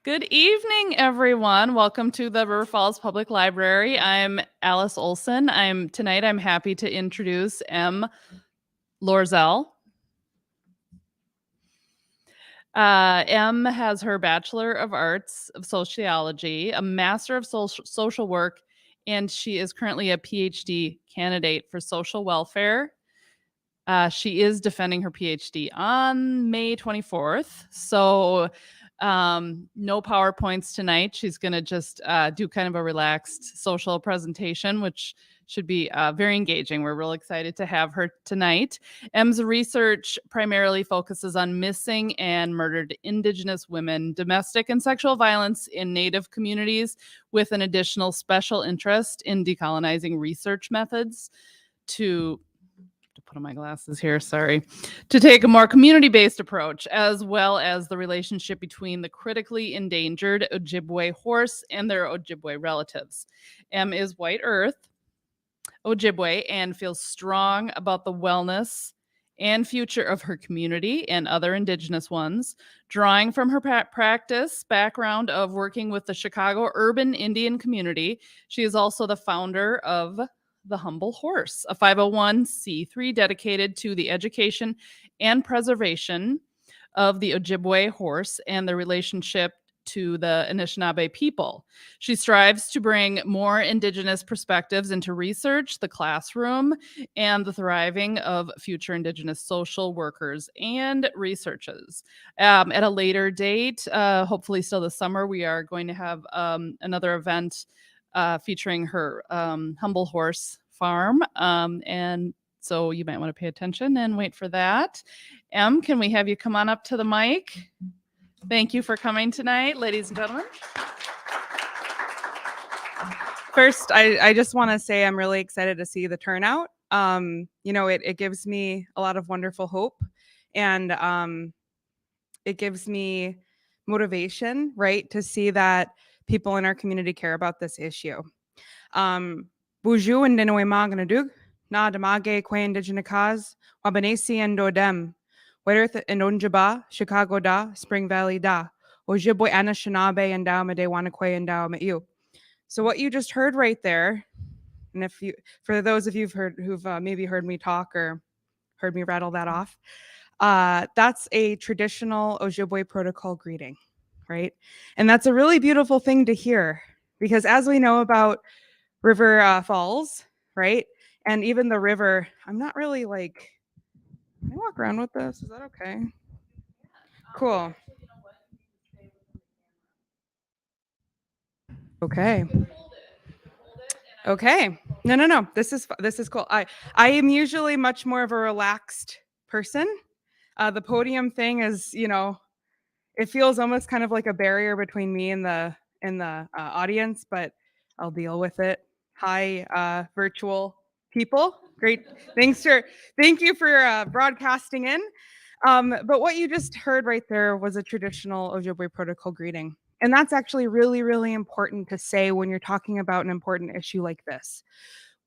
Good evening, everyone. Welcome to the River Falls Public Library. I'm Alice Olson. I'm happy to introduce Loerzel. has her Bachelor of Arts of Sociology, a Master of Social Work, and she is currently a PhD candidate for social welfare. She is defending her PhD on May 24th. So no PowerPoints tonight. She's going to just do kind of a relaxed social presentation, which should be very engaging. We're real excited to have her tonight. M's research primarily focuses on missing and murdered Indigenous women, domestic and sexual violence in Native communities, with an additional special interest in decolonizing research methods to put on my glasses here, sorry, to take a more community-based approach, as well as the relationship between the critically endangered Ojibwe horse and their Ojibwe relatives. M is White Earth Ojibwe and feels strong about the wellness and future of her community and other Indigenous ones, drawing from her practice background of working with the Chicago urban Indian community. She is also the founder of the Humble Horse, a 501c3 dedicated to the education and preservation of the Ojibwe horse and the relationship to the Anishinaabe people. She strives to bring more Indigenous perspectives into research, the classroom, and the thriving of future Indigenous social workers and researchers. At a later date, hopefully still this summer, we are going to have another event featuring her Humble Horse Farm. And so you might want to pay attention and wait for that. M, can we have you come on up to the mic? Thank you for coming tonight, ladies and gentlemen. First, I just want to say I'm really excited to see the turnout. It gives me a lot of wonderful hope, and it gives me motivation, right, to see that people in our community care about this issue. Buju and Dinoe Maganadug, Na Damage, Kwe Indigenous, Wabanesi and Dodem, Weirth and Onjaba, Chicago Da, Spring Valley Da, Ojibwe Anishinaabe and Daumade Wanakwe and Daumet. So what you just heard right there, and for those of you who've maybe heard me talk or heard me rattle that off, that's a traditional Ojibwe protocol greeting, right? And that's a really beautiful thing to hear, because as we know about River Falls, right, and even the river, I'm not really like, can I walk around with this? Is that okay? Cool. Okay. Okay. No. This is cool. I am usually much more of a relaxed person. The podium thing is, it feels almost kind of like a barrier between me and the audience, but I'll deal with it. Hi, virtual people. Great. Thank you for broadcasting in. But what you just heard right there was a traditional Ojibwe protocol greeting. And that's actually really, really important to say when you're talking about an important issue like this.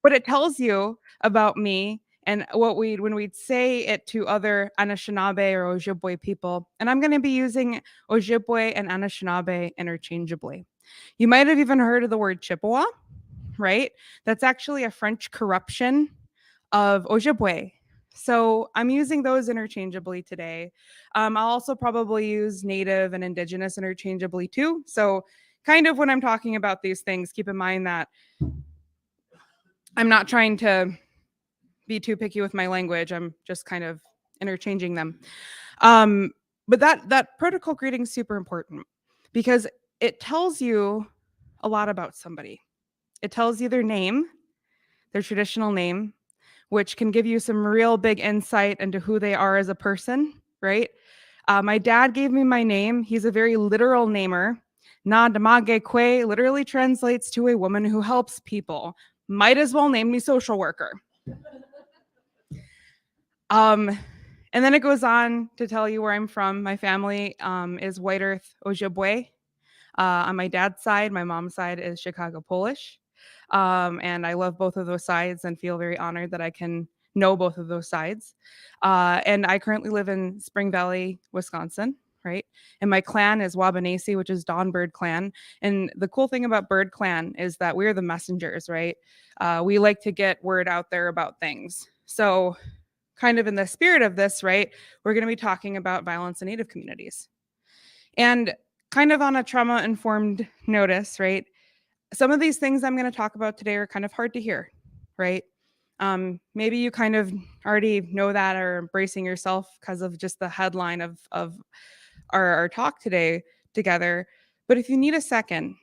What it tells you about me and when we'd say it to other Anishinaabe or Ojibwe people, and I'm going to be using Ojibwe and Anishinaabe interchangeably. You might have even heard of the word Chippewa, right? That's actually a French corruption of Ojibwe. So I'm using those interchangeably today. I'll also probably use Native and Indigenous interchangeably too. So kind of when I'm talking about these things, keep in mind that I'm not trying to be too picky with my language. I'm just kind of interchanging them. But that protocol greeting is super important because it tells you a lot about somebody. It tells you their name, their traditional name, which can give you some real big insight into who they are as a person, right? My dad gave me my name. He's a very literal namer. Na Damage Kwe literally translates to a woman who helps people. Might as well name me social worker. And then it goes on to tell you where I'm from. My family is White Earth Ojibwe. On my dad's side, my mom's side is Chicago Polish. And I love both of those sides and feel very honored that I can know both of those sides. And I currently live in Spring Valley, Wisconsin. right? And my clan is Wabanesi, which is Dawn Bird Clan. And the cool thing about Bird Clan is that we're the messengers, right? We like to get word out there about things. So, kind of in the spirit of this, right, we're going to be talking about violence in Native communities. And kind of on a trauma informed notice, right? Some of these things I'm going to talk about today are kind of hard to hear, right? Maybe you kind of already know that or embracing yourself because of just the headline of our talk today together. But if you need a second,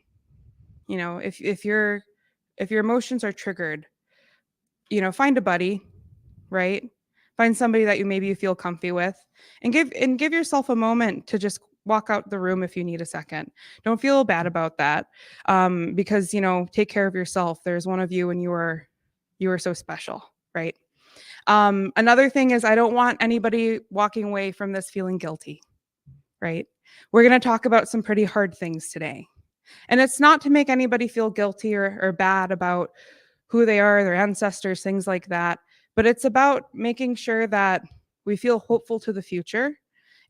you know, if your emotions are triggered, you know, find a buddy, right? Find somebody that you feel comfy with, and give yourself a moment to just walk out the room if you need a second. Don't feel bad about that, because you know, take care of yourself. There's one of you, and you are so special, right? Another thing is, I don't want anybody walking away from this feeling guilty, right? We're going to talk about some pretty hard things today. And it's not to make anybody feel guilty or bad about who they are, their ancestors, things like that. But it's about making sure that we feel hopeful to the future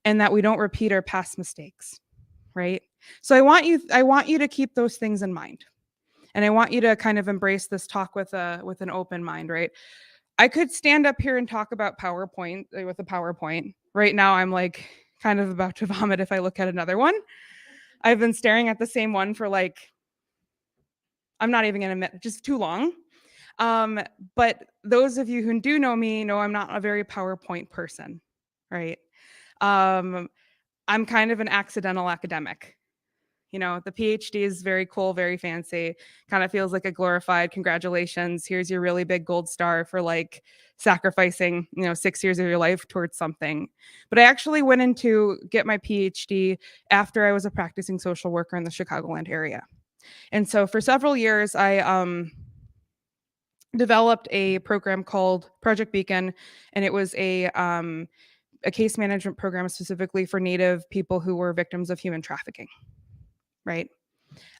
and that we don't repeat our past mistakes, right? So I want you to keep those things in mind. And I want you to kind of embrace this talk with an open mind, right? I could stand up here and talk about PowerPoint with a PowerPoint. Right now I'm like kind of about to vomit if I look at another one. I've been staring at the same one for like, I'm not even going to admit, just too long. But those of you who do know me know I'm not a very PowerPoint person, right? I'm kind of an accidental academic. You know, the PhD is very cool, very fancy, kind of feels like a glorified congratulations. Here's your really big gold star for like sacrificing, you know, 6 years of your life towards something. But I actually went in to get my PhD after I was a practicing social worker in the Chicagoland area. And so for several years, I developed a program called Project Beacon, and it was a case management program specifically for Native people who were victims of human trafficking, right?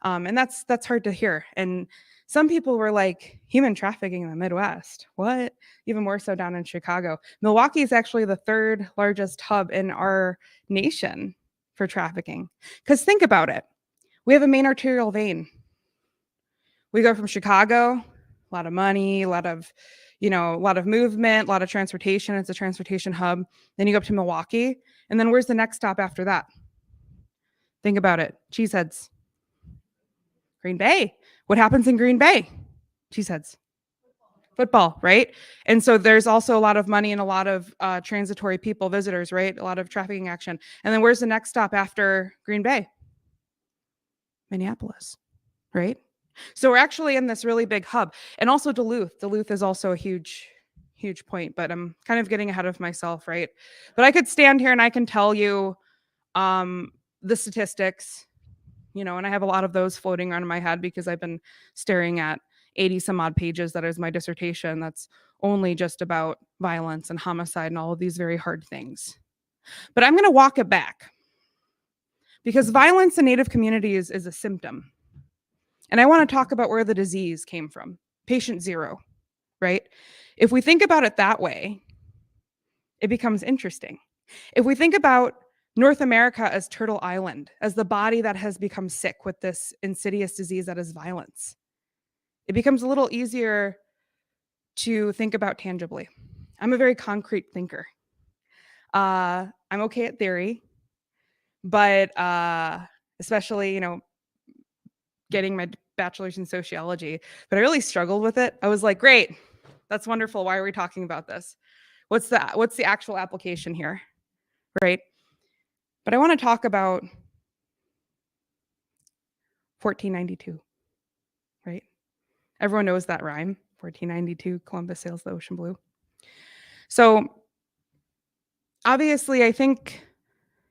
And that's hard to hear. And some people were like, human trafficking in the Midwest, what? Even more so down in Chicago. Milwaukee is actually the third largest hub in our nation for trafficking. Because think about it, we have a main arterial vein. We go from Chicago, a lot of money, a lot of, you know, a lot of movement, a lot of transportation. It's a transportation hub. Then you go up to Milwaukee, and then where's the next stop after that? Think about it. Cheeseheads. Green Bay. What happens in Green Bay? Cheeseheads. Football, right? And so there's also a lot of money and a lot of transitory people, visitors, right? A lot of trafficking action. And then where's the next stop after Green Bay? Minneapolis, right? So we're actually in this really big hub. And also Duluth. Duluth is also a huge point, but I'm kind of getting ahead of myself, right? But I could stand here and I can tell you the statistics, you know, and I have a lot of those floating around in my head because I've been staring at 80 some odd pages that is my dissertation that's only just about violence and homicide and all of these very hard things. But I'm going to walk it back because violence in Native communities is a symptom. And I want to talk about where the disease came from. Patient zero, right? If we think about it that way, it becomes interesting. If we think about North America as Turtle Island, as the body that has become sick with this insidious disease that is violence, it becomes a little easier to think about tangibly. I'm a very concrete thinker. I'm okay at theory, but especially, you know, getting my bachelor's in sociology, but I really struggled with it. I was like, great, that's wonderful. Why are we talking about this? What's the actual application here, right? But I want to talk about 1492, right? Everyone knows that rhyme. 1492, Columbus sails the ocean blue. So obviously, I think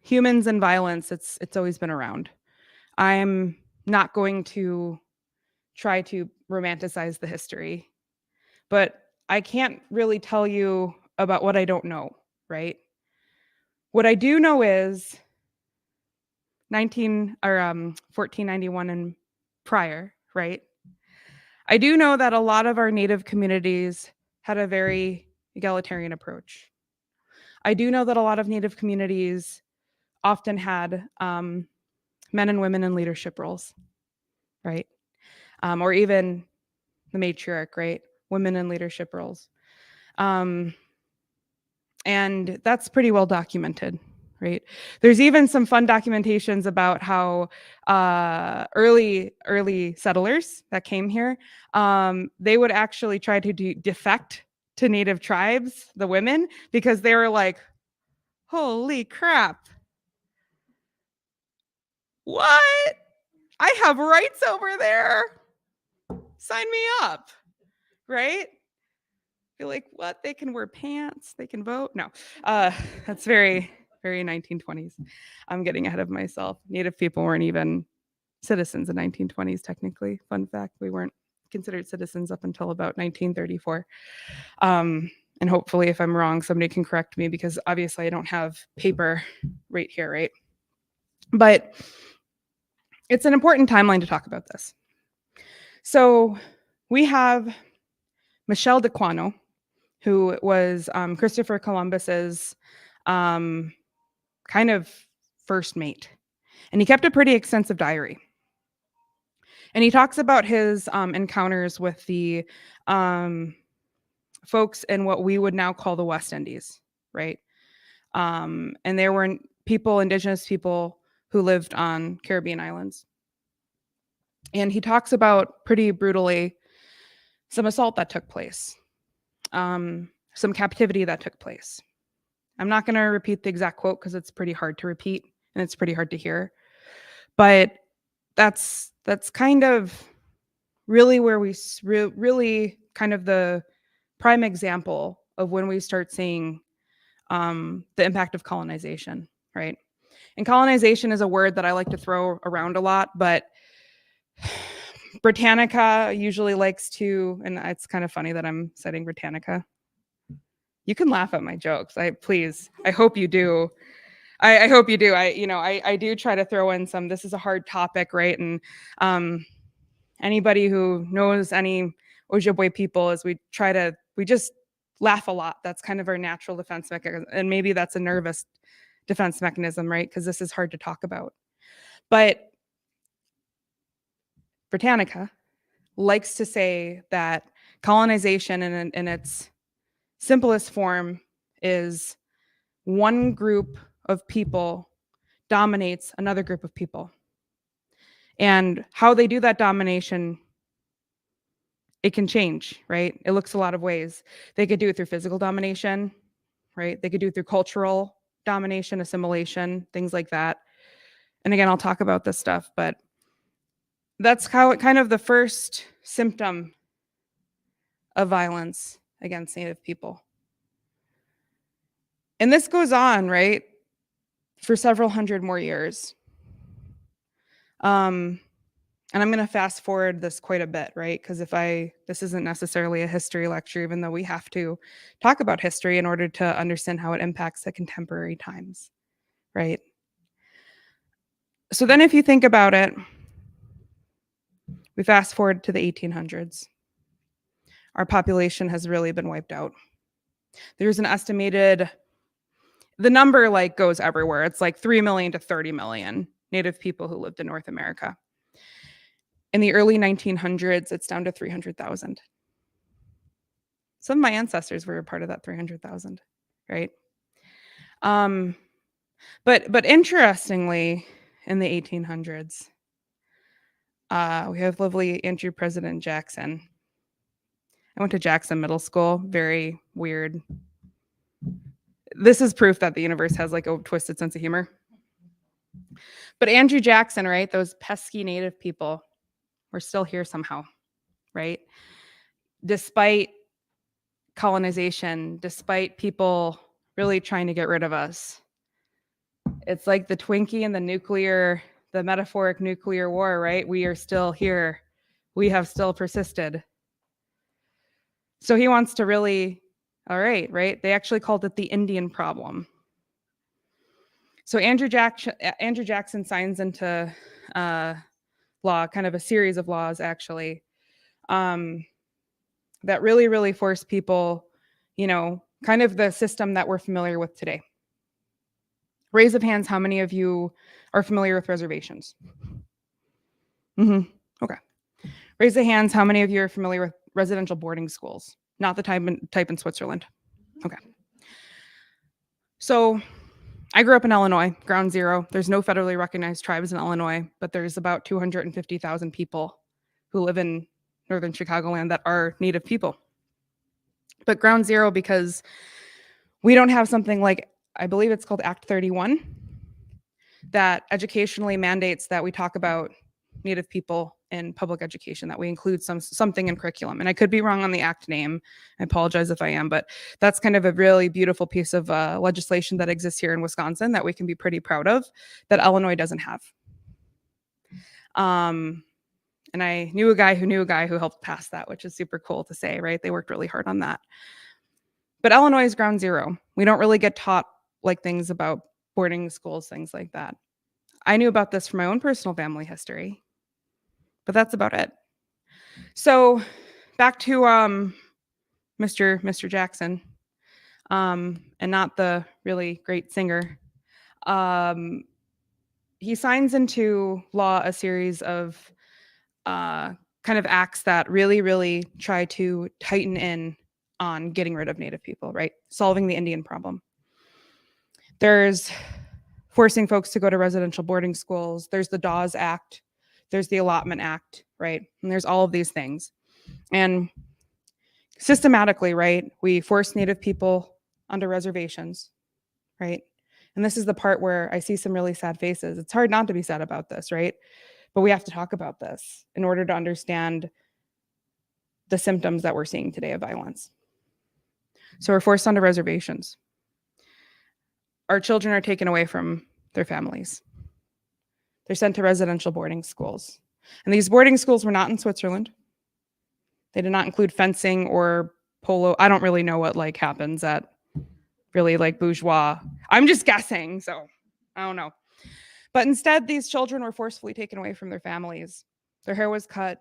humans and violence, it's always been around. I'm not going to try to romanticize the history, but I can't really tell you about what I don't know, right? What I do know is 1491 and prior, right? I do know that a lot of our Native communities had a very egalitarian approach. I do know that a lot of Native communities often had men and women in leadership roles, right? Or even the matriarch, right? Women in leadership roles. Um, and that's pretty well documented, right? There's even some fun documentations about how early settlers that came here, they would actually try to defect to native tribes, the women, because they were like, holy crap, what? I have rights over there. Sign me up, right? Feel like, what? They can wear pants, they can vote. No, that's very, very 1920s. I'm getting ahead of myself. Native people weren't even citizens in 1920s, technically. Fun fact, we weren't considered citizens up until about 1934. And hopefully, if I'm wrong, somebody can correct me, because obviously I don't have paper right here, right? But it's an important timeline to talk about this. So we have Michel de Quano, who was Christopher Columbus's kind of first mate. And he kept a pretty extensive diary. And he talks about his encounters with the folks in what we would now call the West Indies, right? And there were people, indigenous people, who lived on Caribbean islands. And he talks about pretty brutally some assault that took place, some captivity that took place. I'm not going to repeat the exact quote because it's pretty hard to repeat and it's pretty hard to hear. But that's kind of really where we really kind of the prime example of when we start seeing the impact of colonization, right? And colonization is a word that I like to throw around a lot, but Britannica usually likes to, and it's kind of funny that I'm citing Britannica. You can laugh at my jokes. I hope you do. I hope you do. I do try to throw in some, this is a hard topic, right? And anybody who knows any Ojibwe people is we just laugh a lot. That's kind of our natural defense mechanism. And maybe that's a nervous defense mechanism, right? Because this is hard to talk about. But Britannica likes to say that colonization in its simplest form is one group of people dominates another group of people. And how they do that domination, it can change, right? It looks a lot of ways. They could do it through physical domination, right? They could do it through cultural domination, assimilation, things like that. And again, I'll talk about this stuff, but that's how it kind of the first symptom of violence against Native people. And this goes on, right, for several hundred more years. And I'm going to fast forward this quite a bit, right? Because this isn't necessarily a history lecture, even though we have to talk about history in order to understand how it impacts the contemporary times, right? So then if you think about it, we fast forward to the 1800s. Our population has really been wiped out. There's an estimated, the number like goes everywhere. It's like 3 million to 30 million Native people who lived in North America. In the early 1900s, it's down to 300,000. Some of my ancestors were a part of that 300,000, right? But interestingly, in the 1800s, we have lovely Andrew President Jackson. I went to Jackson Middle School, very weird. This is proof that the universe has like a twisted sense of humor. But Andrew Jackson, right? Those pesky Native people were still here somehow, right? Despite colonization, despite people really trying to get rid of us. It's like the Twinkie and the metaphoric nuclear war, right? We are still here. We have still persisted. So he wants to really, all right? They actually called it the Indian problem. So Andrew Jackson signs into law, kind of a series of laws, actually, that really force people, kind of the system that we're familiar with today. Raise of hands, how many of you are familiar with reservations? Okay. Raise of hands, how many of you are familiar with residential boarding schools? Not the type in Switzerland. Okay. So I grew up in Illinois, ground zero. There's no federally recognized tribes in Illinois, but there's about 250,000 people who live in northern Chicagoland that are Native people. But ground zero because we don't have something like, I believe it's called Act 31, that educationally mandates that we talk about Native people in public education, that we include something in curriculum. And I could be wrong on the act name. I apologize if I am, but that's kind of a really beautiful piece of legislation that exists here in Wisconsin that we can be pretty proud of, that Illinois doesn't have. And I knew a guy who helped pass that, which is super cool to say, right? They worked really hard on that. But Illinois is ground zero. We don't really get taught like things about boarding schools, things like that. I knew about this from my own personal family history, but that's about it. So back to Mr. Jackson, and not the really great singer. He signs into law a series of kind of acts that really, really try to tighten in on getting rid of Native people, right? Solving the Indian problem. There's forcing folks to go to residential boarding schools. There's the Dawes Act. There's the Allotment Act, right? And there's all of these things. And systematically, right, we force Native people onto reservations, right? And this is the part where I see some really sad faces. It's hard not to be sad about this, right? But we have to talk about this in order to understand the symptoms that we're seeing today of violence. So we're forced onto reservations. Our children are taken away from their families. They're sent to residential boarding schools. And these boarding schools were not in Switzerland. They did not include fencing or polo. I don't really know what like happens at really like bourgeois. I'm just guessing, so I don't know. But instead, these children were forcefully taken away from their families. Their hair was cut.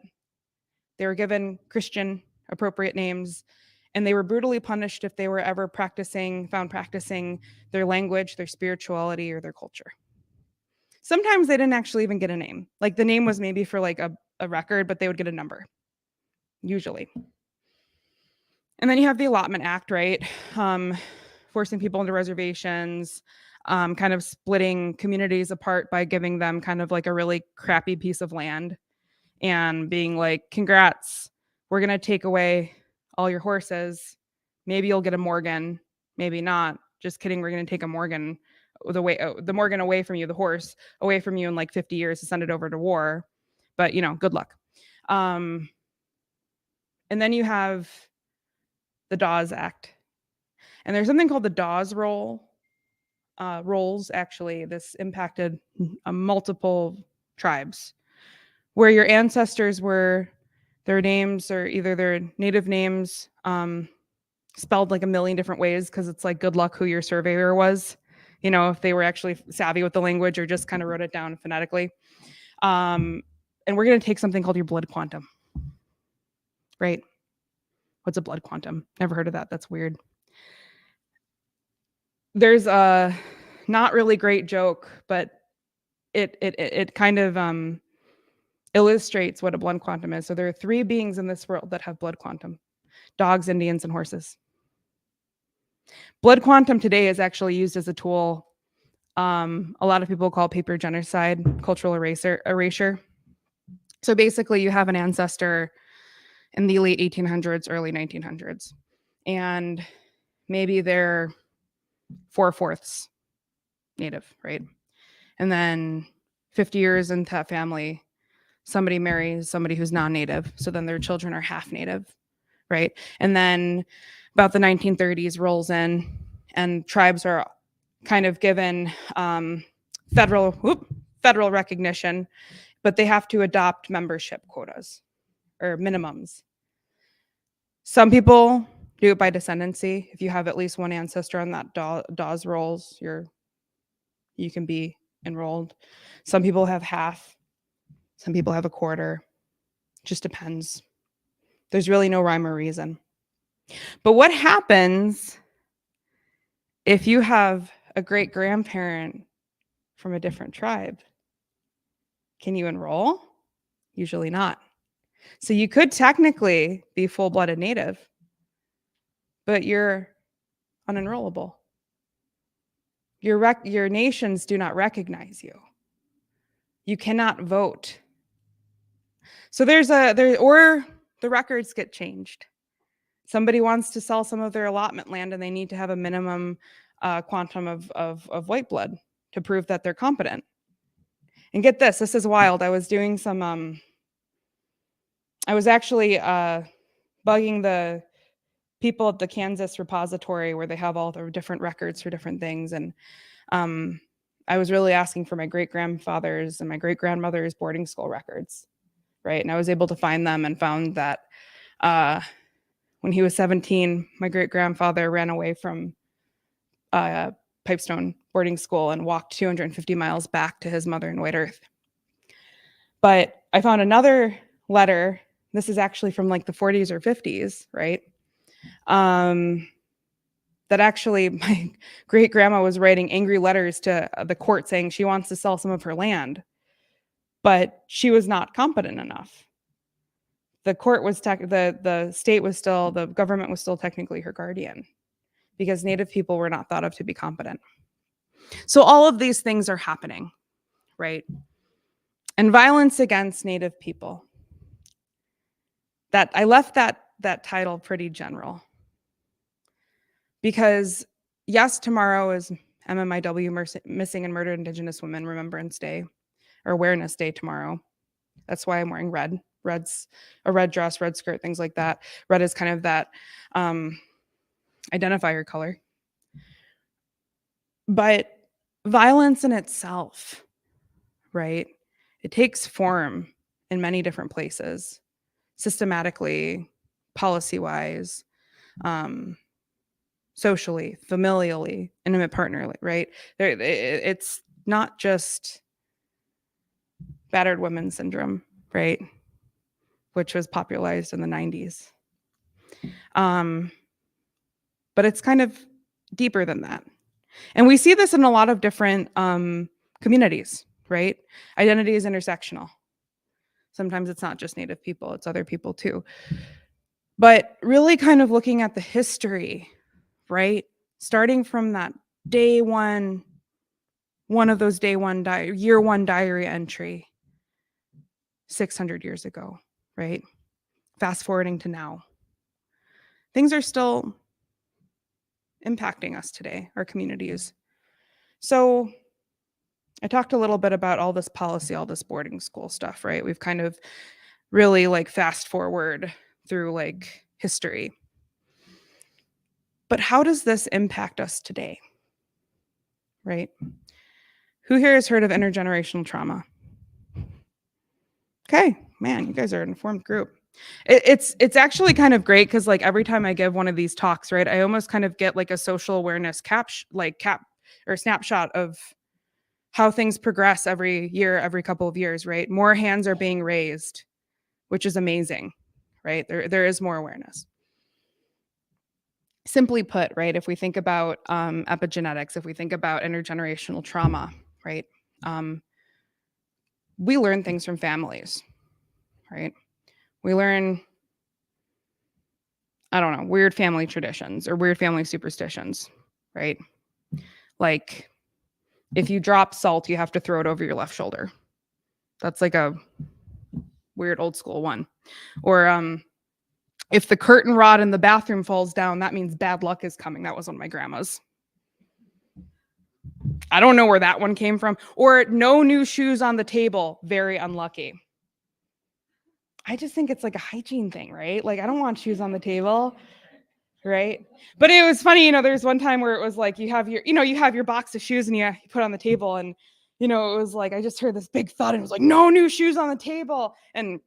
They were given Christian appropriate names, and they were brutally punished if they were ever found practicing their language, their spirituality, or their culture. Sometimes they didn't actually even get a name. Like the name was maybe for like a record, but they would get a number, usually. And then you have the Allotment Act, right? Forcing people into reservations, kind of splitting communities apart by giving them kind of like a really crappy piece of land and being like, congrats, we're going to take away all your horses. Maybe you'll get a Morgan, maybe not. Just kidding, we're going to take a Morgan, the Morgan away from you, the horse away from you in like 50 years to send it over to war. But, good luck. And then you have the Dawes Act. And there's something called the Dawes rolls, actually. This impacted multiple tribes where your ancestors were, their names or either their native names spelled like a million different ways because it's like good luck who your surveyor was, if they were actually savvy with the language or just kind of wrote it down phonetically. And we're going to take something called your blood quantum, right? What's a blood quantum? Never heard of that. That's weird. There's a not really great joke, but it kind of illustrates what a blood quantum is. So there are 3 beings in this world that have blood quantum: dogs, Indians, and horses. Blood quantum today is actually used as a tool. A lot of people call paper genocide, cultural erasure. So basically, you have an ancestor in the late 1800s, early 1900s, and maybe they're 4/4 Native, right? And then 50 years into that family, somebody marries somebody who's non-Native. So then their children are half Native, right? And then about the 1930s rolls in and tribes are kind of given federal recognition, but they have to adopt membership quotas or minimums. Some people do it by descendancy. If you have at least one ancestor on that Dawes rolls, you can be enrolled. Some people have half. Some people have a quarter. Just depends. There's really no rhyme or reason. But what happens if you have a great grandparent from a different tribe. Can you enroll? Usually not. So you could technically be full-blooded Native, but you're unenrollable. Your nations do not recognize you. You cannot vote. So or the records get changed. Somebody wants to sell some of their allotment land and they need to have a minimum quantum of white blood to prove that they're competent. And get this is wild. I was doing some, I was actually bugging the people at the Kansas repository where they have all the different records for different things. And I was really asking for my great-grandfather's and my great-grandmother's boarding school records, right? And I was able to find them and found that when he was 17, my great-grandfather ran away from Pipestone boarding school and walked 250 miles back to his mother in White Earth. But I found another letter. This is actually from like the 40s or 50s, right? That actually my great grandma was writing angry letters to the court saying she wants to sell some of her land, but she was not competent enough. The court was the state was still, the government was still technically her guardian because Native people were not thought of to be competent. So all of these things are happening, right? And violence against Native people. That I left that title pretty general. Because yes, tomorrow is MMIW Missing and Murdered Indigenous Women Remembrance Day or Awareness Day tomorrow. That's why I'm wearing red. Red's a red dress, red skirt, things like that. Red is kind of that identifier color. But violence in itself, right? It takes form in many different places, systematically, policy-wise, socially, familially, intimate partnerly, right? It's not just battered women syndrome, right? Which was popularized in the 90s. But it's kind of deeper than that. And we see this in a lot of different communities, right? Identity is intersectional. Sometimes it's not just Native people, it's other people too. But really kind of looking at the history, right? Starting from that day one of those year one diary entry 600 years ago, right? Fast forwarding to now. Things are still impacting us today, our communities. So I talked a little bit about all this policy, all this boarding school stuff, right? We've kind of really like fast forward through like history. But how does this impact us today? Right? Who here has heard of intergenerational trauma? Okay, man, you guys are an informed group. It's actually kind of great because like every time I give one of these talks, right, I almost kind of get like a social awareness snapshot of how things progress every year, every couple of years, right? More hands are being raised, which is amazing, right? There is more awareness. Simply put, right, if we think about epigenetics, if we think about intergenerational trauma, right, we learn things from families, right? We learn, I don't know, weird family traditions or weird family superstitions, right? Like if you drop salt, you have to throw it over your left shoulder. That's like a weird old school one. Or if the curtain rod in the bathroom falls down, that means bad luck is coming. That was one of my grandma's. I don't know where that one came from. Or no new shoes on the table, very unlucky. I just think it's like a hygiene thing, right? Like I don't want shoes on the table, right? But it was funny, there's one time where it was like you have your box of shoes and you put on the table and it was like I just heard this big thud and it was like no new shoes on the table. And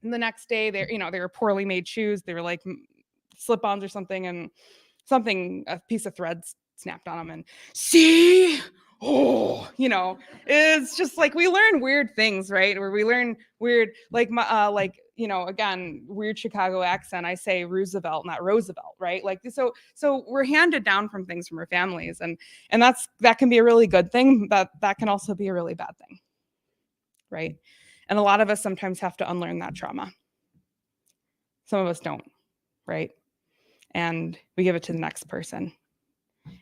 the next day they were poorly made shoes. They were like slip-ons or something, and a piece of thread snapped on them. And see, it's just like we learn weird things, right? Where we learn weird, like again, weird Chicago accent, I say Roosevelt, not Roosevelt, right? Like, so we're handed down from things from our families, and that can be a really good thing, but that can also be a really bad thing, right? And a lot of us sometimes have to unlearn that trauma. Some of us don't, right? And we give it to the next person,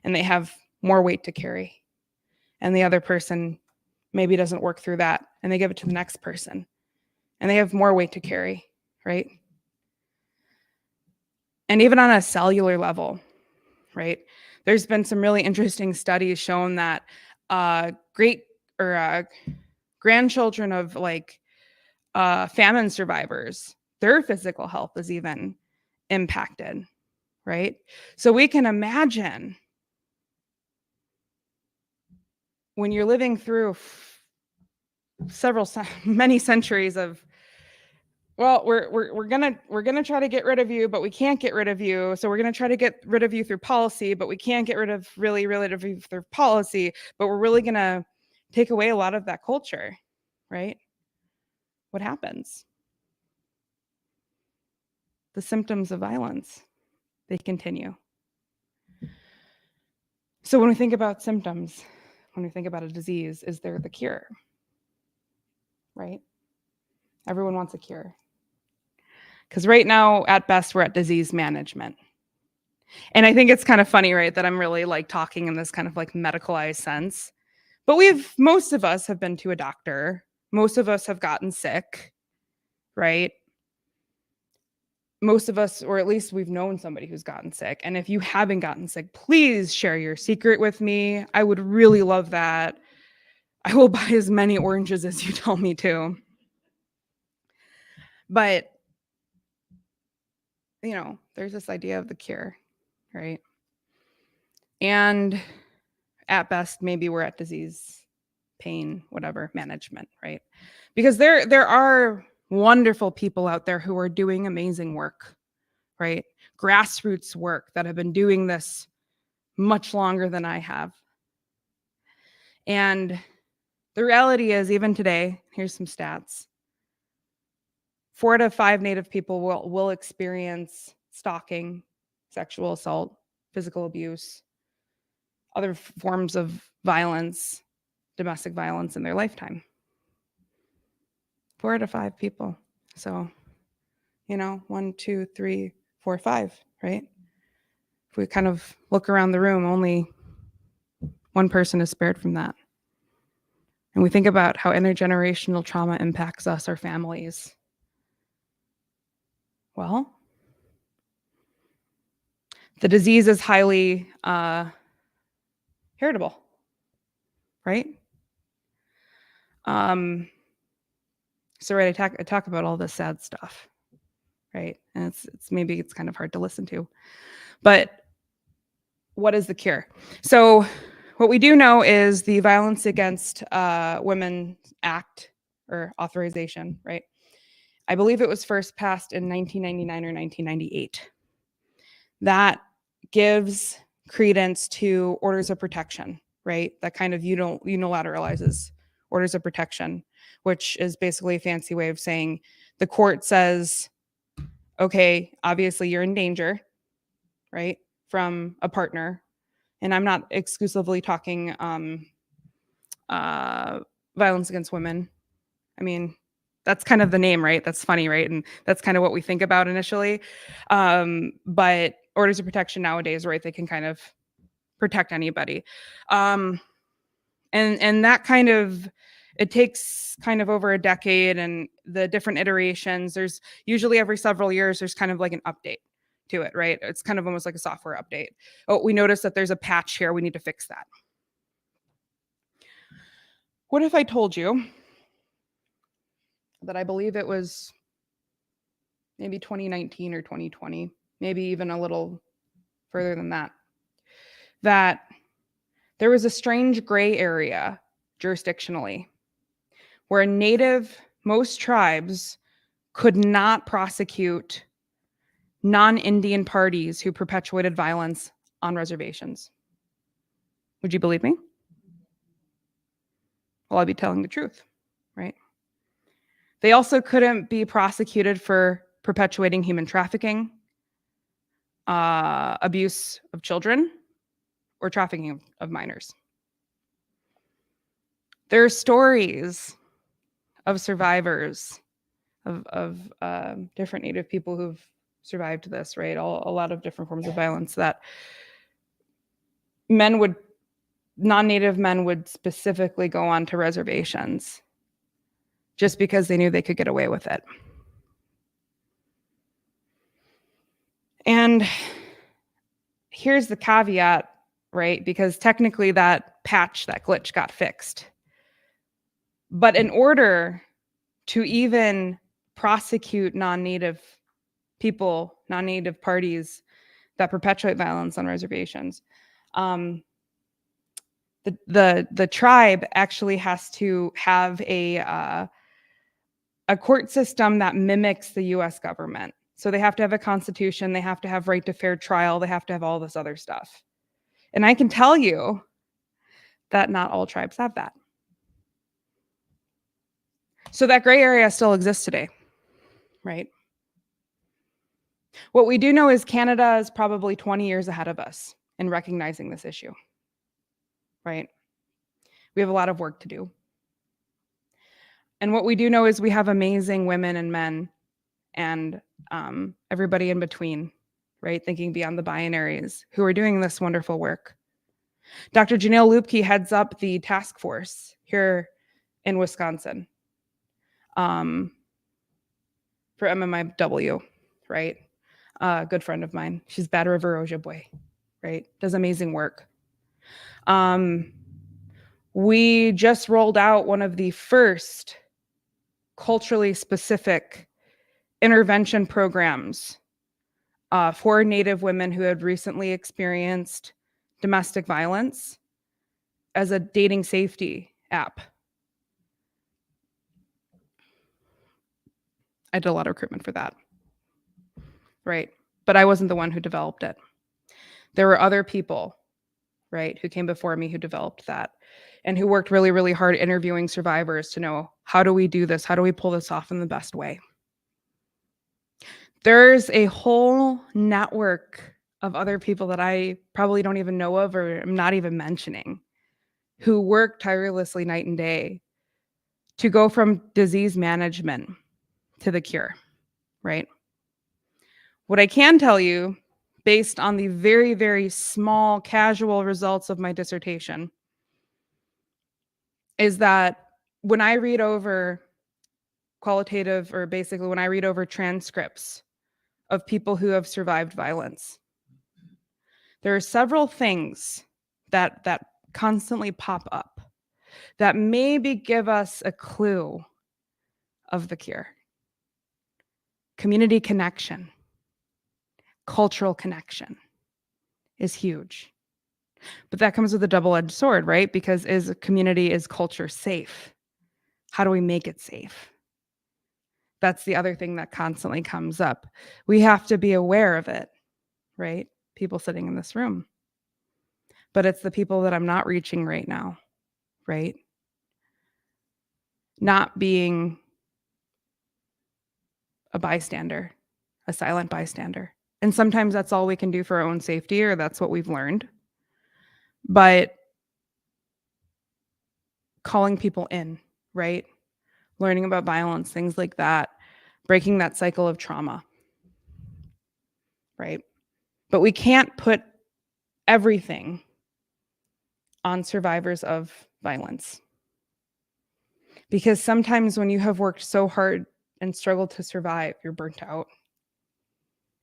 and they have more weight to carry. And the other person maybe doesn't work through that, and they give it to the next person, and they have more weight to carry, right? And even on a cellular level, right? There's been some really interesting studies shown that great or grandchildren of like famine survivors, their physical health is even impacted, right? So we can imagine when you're living through many centuries of, well, we're gonna try to get rid of you, but we can't get rid of you. So we're gonna try to get rid of you through policy, but we can't get rid of you through policy. But we're really gonna take away a lot of that culture, right? What happens? The symptoms of violence, they continue. So when we think about symptoms, when we think about a disease, is there the cure? Right? Everyone wants a cure. Because right now, at best, we're at disease management. And I think it's kind of funny, right, that I'm really like talking in this kind of like medicalized sense. But most of us have been to a doctor. Most of us have gotten sick, right? Most of us, or at least we've known somebody who's gotten sick. And if you haven't gotten sick, please share your secret with me. I would really love that. I will buy as many oranges as you tell me to. But, there's this idea of the cure, right? And at best, maybe we're at disease, pain, whatever, management, right? Because there are wonderful people out there who are doing amazing work, right? Grassroots work that have been doing this much longer than I have. And the reality is, even today, here's some stats. 4 out of 5 Native people will experience stalking, sexual assault, physical abuse, other forms of violence, domestic violence in their lifetime. 4 out of 5 people. So, 1, 2, 3, 4, 5, right? If we kind of look around the room, only one person is spared from that. And we think about how intergenerational trauma impacts us, our families. Well, the disease is highly heritable, right? So right, I talk about all this sad stuff, right? And maybe it's kind of hard to listen to, but what is the cure? So what we do know is the Violence Against Women Act or authorization, right? I believe it was first passed in 1999 or 1998. That gives credence to orders of protection, right? That kind of unilateralizes orders of protection, which is basically a fancy way of saying the court says, okay, obviously you're in danger, right, from a partner. And I'm not exclusively talking violence against women. I mean, that's kind of the name, right? That's funny, right? And that's kind of what we think about initially. But orders of protection nowadays, right, they can kind of protect anybody. And that kind of, it takes kind of over a decade, and the different iterations, there's usually every several years, there's kind of like an update to it, right? It's kind of almost like a software update. Oh, we noticed that there's a patch here. We need to fix that. What if I told you that I believe it was maybe 2019 or 2020, maybe even a little further than that, that there was a strange gray area jurisdictionally where most tribes could not prosecute non-Indian parties who perpetuated violence on reservations. Would you believe me? Well, I'd be telling the truth, right? They also couldn't be prosecuted for perpetuating human trafficking, abuse of children, or trafficking of minors. There are stories of survivors of different Native people who've survived this, right? A lot of different forms of violence that non-Native men would specifically go onto reservations just because they knew they could get away with it. And here's the caveat, right? Because technically that patch, that glitch got fixed. But in order to even prosecute non-Native people, non-Native parties that perpetuate violence on reservations, the tribe actually has to have a court system that mimics the U.S. government. So they have to have a constitution, they have to have right to fair trial, they have to have all this other stuff. And I can tell you that not all tribes have that. So that gray area still exists today, right? What we do know is Canada is probably 20 years ahead of us in recognizing this issue, right? We have a lot of work to do. And what we do know is we have amazing women and men and everybody in between, right? Thinking beyond the binaries, who are doing this wonderful work. Dr. Janelle Lupke heads up the task force here in Wisconsin for MMIW, right? A good friend of mine. She's Bad River Ojibwe, right? Does amazing work. We just rolled out one of the first culturally specific intervention programs for Native women who had recently experienced domestic violence as a dating safety app. I did a lot of recruitment for that, right? But I wasn't the one who developed it. There were other people, right, who came before me who developed that and who worked really, really hard interviewing survivors to know, how do we do this? How do we pull this off in the best way? There's a whole network of other people that I probably don't even know of or am not even mentioning, who work tirelessly night and day to go from disease management to the cure, right? What I can tell you, based on the very, very small casual results of my dissertation, is that when I read over qualitative, or basically when I read over transcripts of people who have survived violence, there are several things that constantly pop up that maybe give us a clue of the cure. Community connection, cultural connection is huge. But that comes with a double-edged sword, right? Because is culture safe? How do we make it safe? That's the other thing that constantly comes up. We have to be aware of it, right? People sitting in this room. But it's the people that I'm not reaching right now, right? Not being a bystander, a silent bystander. And sometimes that's all we can do for our own safety, or that's what we've learned. But calling people in, right? Learning about violence, things like that, breaking that cycle of trauma, right? But we can't put everything on survivors of violence. Because sometimes when you have worked so hard and struggled to survive, you're burnt out,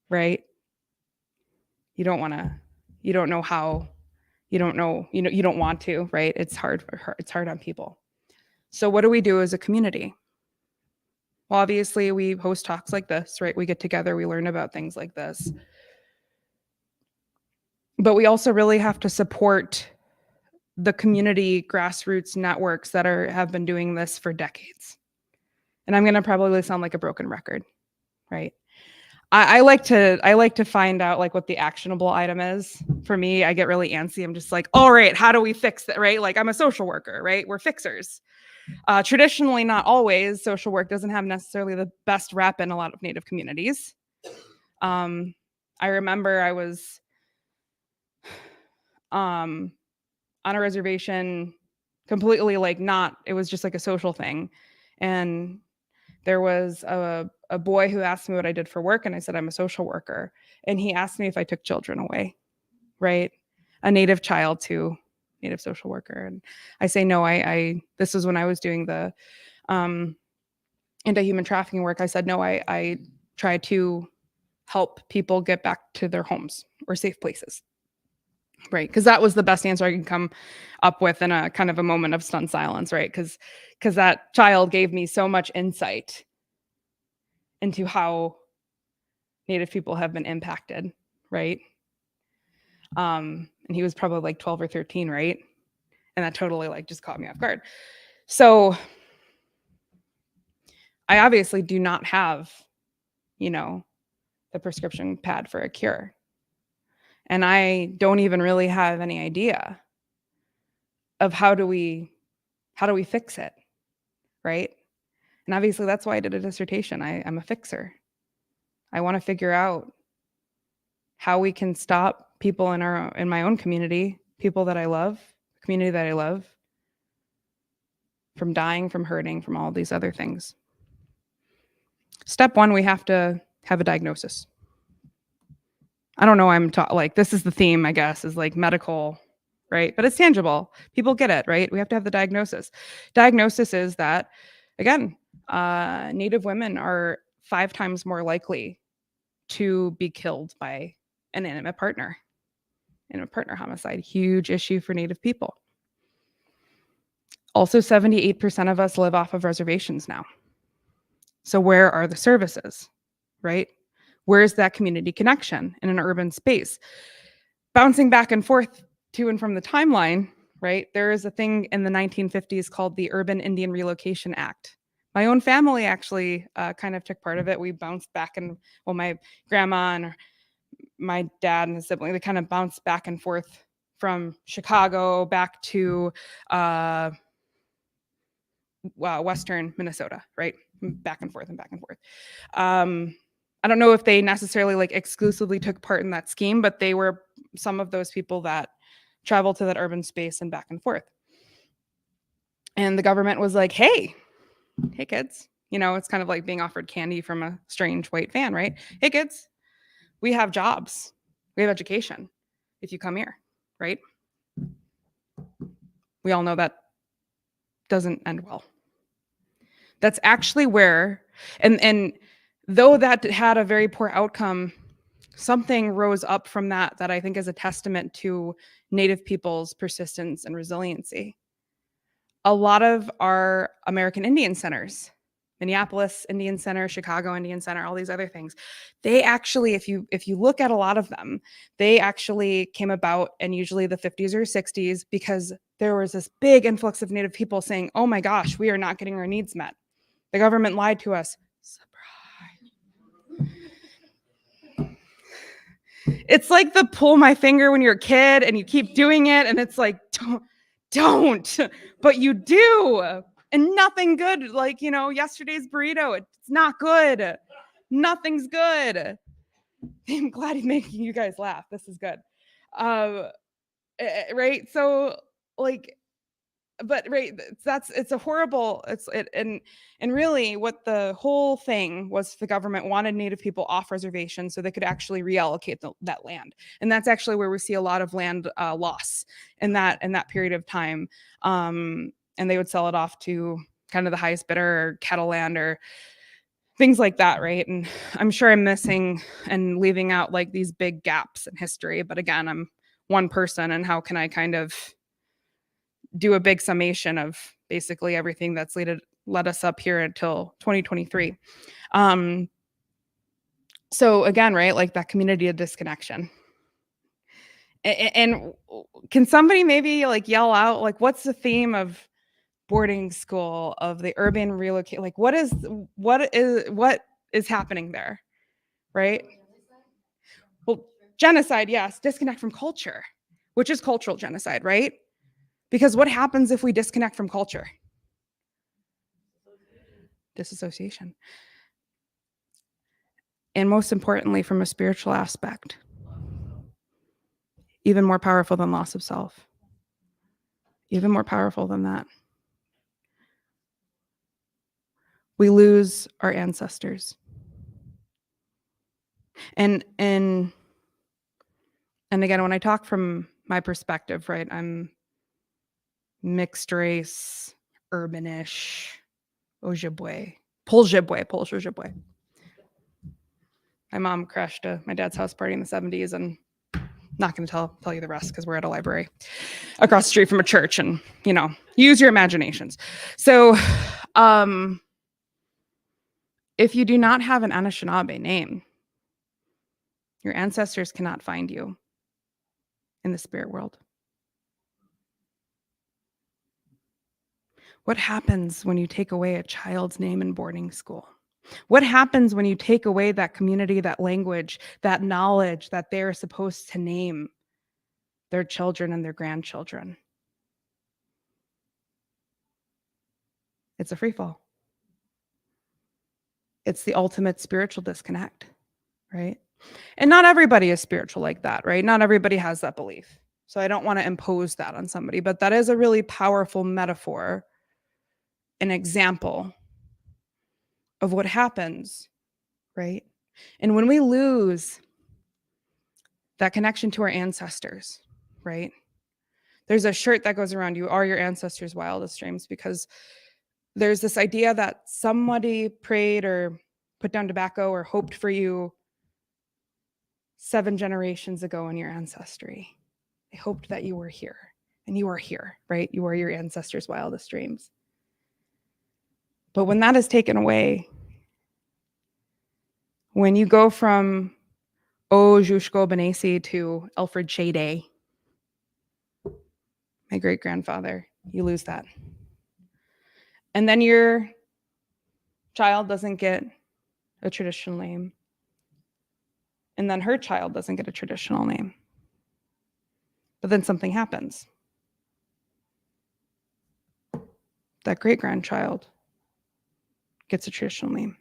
right? You don't want to, you don't know how, you don't know, you don't want to, right? It's hard on people. So what do we do as a community? Well, obviously we host talks like this, right? We get together, we learn about things like this. But we also really have to support the community grassroots networks that have been doing this for decades. And I'm going to probably sound like a broken record, right? I like to find out like what the actionable item is. For me, I get really antsy. I'm just like, all right, how do we fix that, right? Like I'm a social worker, right? We're fixers. Traditionally, not always, social work doesn't have necessarily the best rep in a lot of Native communities. I remember I was on a reservation, completely like not, it was just like a social thing. And there was a boy who asked me what I did for work, and I said, I'm a social worker. And he asked me if I took children away, right? A Native child to Native social worker. And I say, no, this was when I was doing the anti-human trafficking work. I said, no, I try to help people get back to their homes or safe places. Right, because that was the best answer I could come up with in a kind of a moment of stunned silence, right? Because that child gave me so much insight into how Native people have been impacted, right? And he was probably like 12 or 13, right? And that totally like just caught me off guard. So I obviously do not have, the prescription pad for a cure. And I don't even really have any idea of how do we fix it, right? And obviously that's why I did a dissertation. I'm a fixer. I want to figure out how we can stop people in my own community, people that I love, community that I love, from dying, from hurting, from all these other things. Step one, we have to have a diagnosis. I don't know, like, this is the theme, I guess, is like medical, right? But it's tangible. People get it, right? We have to have the diagnosis. Diagnosis is that, again, Native women are 5 times more likely to be killed by an intimate partner. Intimate partner homicide, huge issue for Native people. Also, 78% of us live off of reservations now. So where are the services, right? Where's that community connection in an urban space? Bouncing back and forth to and from the timeline, right? There is a thing in the 1950s called the Urban Indian Relocation Act. My own family actually kind of took part of it. We bounced back and, well, my grandma and my dad and his sibling, they kind of bounced back and forth from Chicago back to Western Minnesota, right? Back and forth and back and forth. I don't know if they necessarily like exclusively took part in that scheme, but they were some of those people that traveled to that urban space and back and forth. And the government was like, hey kids, it's kind of like being offered candy from a strange white van, right? Hey kids, we have jobs, we have education if you come here, right? We all know that doesn't end well. That's actually where, and though that had a very poor outcome, something rose up from that I think is a testament to Native people's persistence and resiliency. A lot of our American Indian centers, Minneapolis Indian Center, Chicago Indian Center, all these other things, they actually, if you look at a lot of them, they actually came about in usually the 50s or 60s because there was this big influx of Native people saying, oh my gosh, we are not getting our needs met. The government lied to us. Surprise. It's like the pull my finger when you're a kid and you keep doing it and it's like, don't, but you do. And nothing good, like, yesterday's burrito, it's not good. Nothing's good. I'm glad he's making you guys laugh. This is good. Right? So, like, but right, it's a horrible, and really what the whole thing was, the government wanted Native people off reservation so they could actually reallocate that land. And that's actually where we see a lot of land loss in that period of time. And they would sell it off to kind of the highest bidder, or kettle land, or things like that, right? And I'm sure I'm missing and leaving out like these big gaps in history, but again, I'm one person, and how can I kind of do a big summation of basically everything that's led us up here until 2023. So again, right, like that community of disconnection. And can somebody maybe like yell out, like, what's the theme of boarding school, of the urban relocate? Like, what is happening there, right? Well, genocide, yes. Disconnect from culture, which is cultural genocide, right? Because what happens if we disconnect from culture? Disassociation. And most importantly, from a spiritual aspect, even more powerful than loss of self, even more powerful than that. We lose our ancestors. And again, when I talk from my perspective, right, I'm mixed race, urbanish, Ojibwe, Polish Ojibwe. My mom crashed my dad's house party in the 70s, and not going to tell you the rest because we're at a library across the street from a church, and use your imaginations. So if you do not have an Anishinaabe name, your ancestors cannot find you in the spirit world. What happens when you take away a child's name in boarding school? What happens when you take away that community, that language, that knowledge that they're supposed to name their children and their grandchildren? It's a free fall. It's the ultimate spiritual disconnect, right? And not everybody is spiritual like that, right? Not everybody has that belief. So I don't want to impose that on somebody, but that is a really powerful metaphor, an example of what happens, right? And when we lose that connection to our ancestors, right? There's a shirt that goes around, you are your ancestors' wildest dreams, because there's this idea that somebody prayed or put down tobacco or hoped for you 7 generations ago in your ancestry. They hoped that you were here, and you are here, right? You are your ancestors' wildest dreams. But when that is taken away, when you go from Jushko Benesi to Alfred Shade, my great-grandfather, you lose that. And then your child doesn't get a traditional name. And then her child doesn't get a traditional name. But then something happens. That great-grandchild gets a traditional name.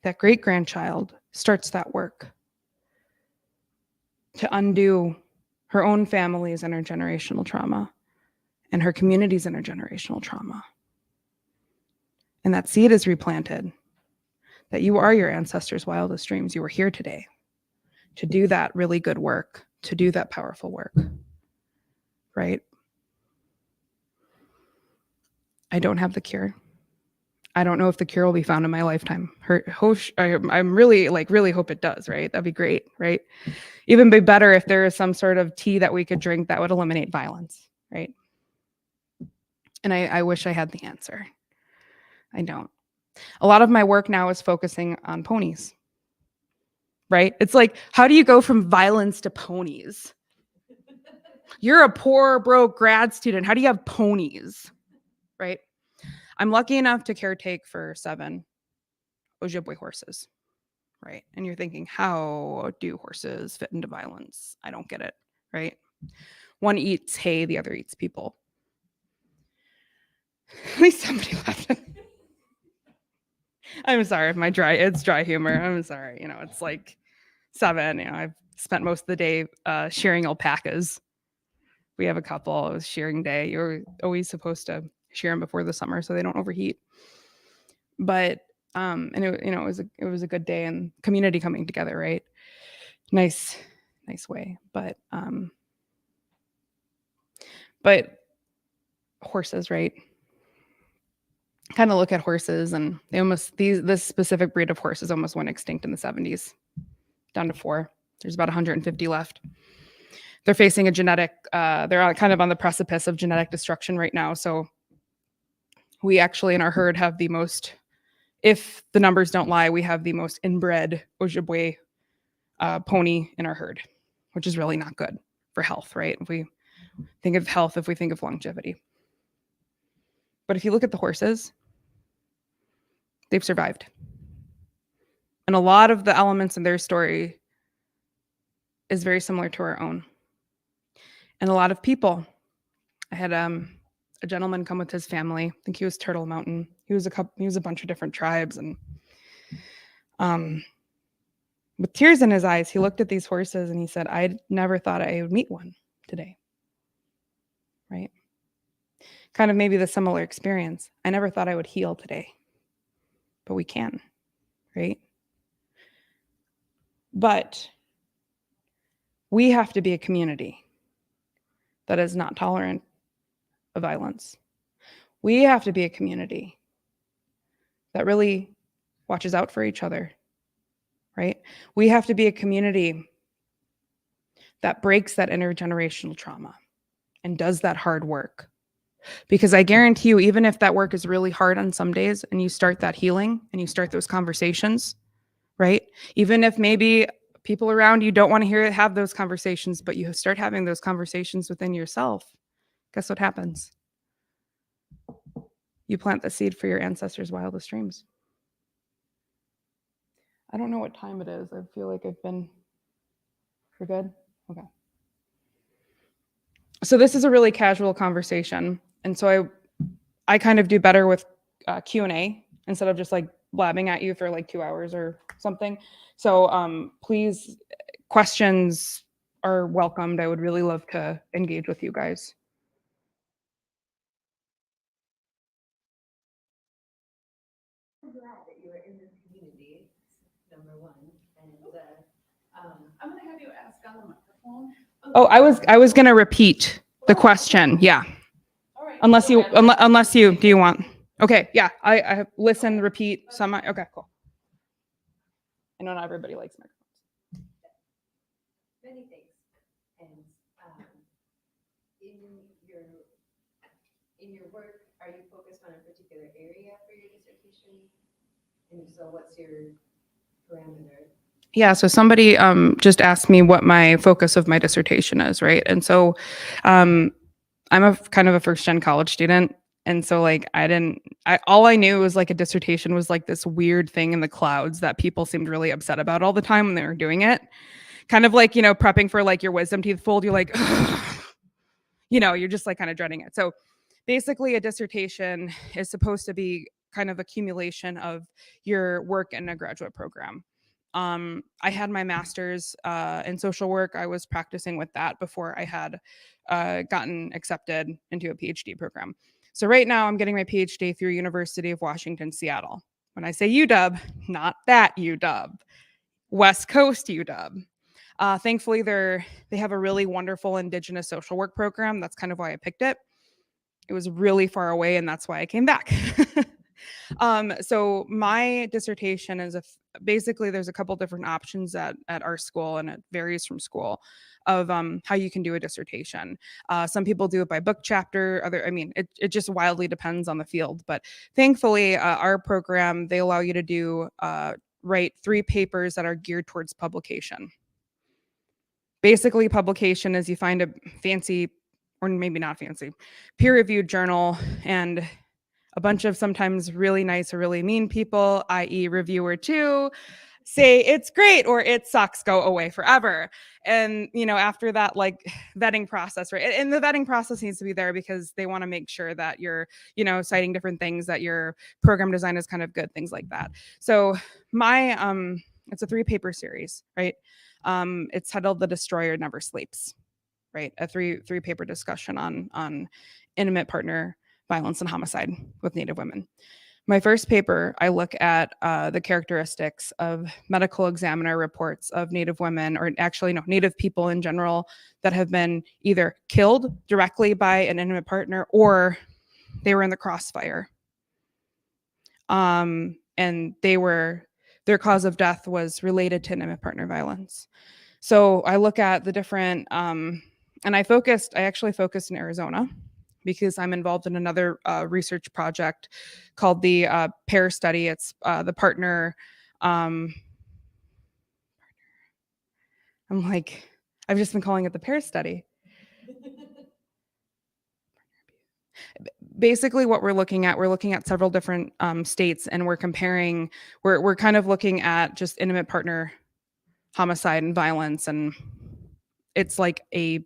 That great-grandchild starts that work to undo her own family's intergenerational trauma and her community's intergenerational trauma. And that seed is replanted, that you are your ancestors' wildest dreams. You are here today to do that really good work, to do that powerful work, right? I don't have the cure. I don't know if the cure will be found in my lifetime. I'm really hope it does, right? That'd be great, right? Even be better if there is some sort of tea that we could drink that would eliminate violence, right? And I wish I had the answer. I don't. A lot of my work now is focusing on ponies, right? It's like, how do you go from violence to ponies? You're a poor, broke grad student. How do you have ponies, right? I'm lucky enough to caretake for 7 Ojibwe horses, right? And you're thinking, how do horses fit into violence? I don't get it, right? One eats hay, the other eats people. At least somebody laughed. I'm sorry if it's dry humor. I'm sorry. It's like 7. I've spent most of the day shearing alpacas. We have a couple. It was shearing day. You're always supposed to shear them before the summer so they don't overheat. But and it was a good day and community coming together, right? Nice way. But horses, right? Kind of look at horses, and this specific breed of horses almost went extinct in the 70s, down to 4. There's about 150 left. They're facing they're kind of on the precipice of genetic destruction right now. So we actually in our herd have the most, if the numbers don't lie, we have the most inbred Ojibwe pony in our herd, which is really not good for health, right? If we think of health, if we think of longevity. But if you look at the horses, they've survived. And a lot of the elements in their story is very similar to our own. And a lot of people, I had a a gentleman come with his family. I think he was Turtle Mountain. He was a bunch of different tribes, and with tears in his eyes, he looked at these horses and he said, "I never thought I would meet one today." Right? Kind of maybe the similar experience. I never thought I would heal today, but we can, right? But we have to be a community that is not tolerant of violence. We have to be a community that really watches out for each other, right? We have to be a community that breaks that intergenerational trauma and does that hard work. Because I guarantee you, even if that work is really hard on some days and you start that healing and you start those conversations, right? Even if maybe people around you don't want to have those conversations, but you start having those conversations within yourself, guess what happens? You plant the seed for your ancestors' wildest dreams. I don't know what time it is. I feel like I've been, we're good? Okay. So this is a really casual conversation. And so I kind of do better with Q&A instead of just like blabbing at you for like 2 hours or something. So please, questions are welcomed. I would really love to engage with you guys. I'm glad that you are in this community, number one. And I'm going to have you ask on the microphone. Oh, I was going to repeat the question. Yeah. All right. Unless you, do you want? Okay. Yeah. I listen, repeat, some. Okay, cool. I know not everybody likes microphones. Many things. And in your work, are you focused on a particular area for your dissertation? And so what's your parameter? Yeah, so somebody just asked me what my focus of my dissertation is, right? And so I'm a kind of a first gen college student. And so like all I knew was like a dissertation was like this weird thing in the clouds that people seemed really upset about all the time when they were doing it. Kind of like, prepping for like your wisdom teeth pulled, you're like, you're just like kind of dreading it. So basically a dissertation is supposed to be kind of accumulation of your work in a graduate program. I had my master's in social work. I was practicing with that before I had gotten accepted into a PhD program. So right now I'm getting my PhD through University of Washington, Seattle. When I say UW, not that UW, West Coast UW. Thankfully, they have a really wonderful Indigenous social work program. That's kind of why I picked it. It was really far away, and that's why I came back. So my dissertation is basically there's a couple different options at our school, and it varies from school of how you can do a dissertation. Some people do it by book chapter. It just wildly depends on the field. But thankfully, our program, they allow you to do write 3 papers that are geared towards publication. Basically, publication is you find a fancy, or maybe not fancy, peer-reviewed journal and a bunch of sometimes really nice or really mean people, i.e. reviewer 2, say it's great or it sucks, go away forever. And, after that, like vetting process, right? And the vetting process needs to be there because they want to make sure that you're, citing different things, that your program design is kind of good, things like that. So it's a 3-paper series, right? It's titled "The Destroyer Never Sleeps," right? A 3-paper discussion on intimate partner violence and homicide with Native women. My first paper, I look at the characteristics of medical examiner reports of Native women, or actually no, Native people in general, that have been either killed directly by an intimate partner or they were in the crossfire. And their cause of death was related to intimate partner violence. So I look at the different, and I actually focused in Arizona because I'm involved in another research project called the PAIR study. It's the partner. I'm like, I've just been calling it the PAIR study. Basically what we're looking at several different states, and we're comparing, we're kind of looking at just intimate partner homicide and violence, and it's like a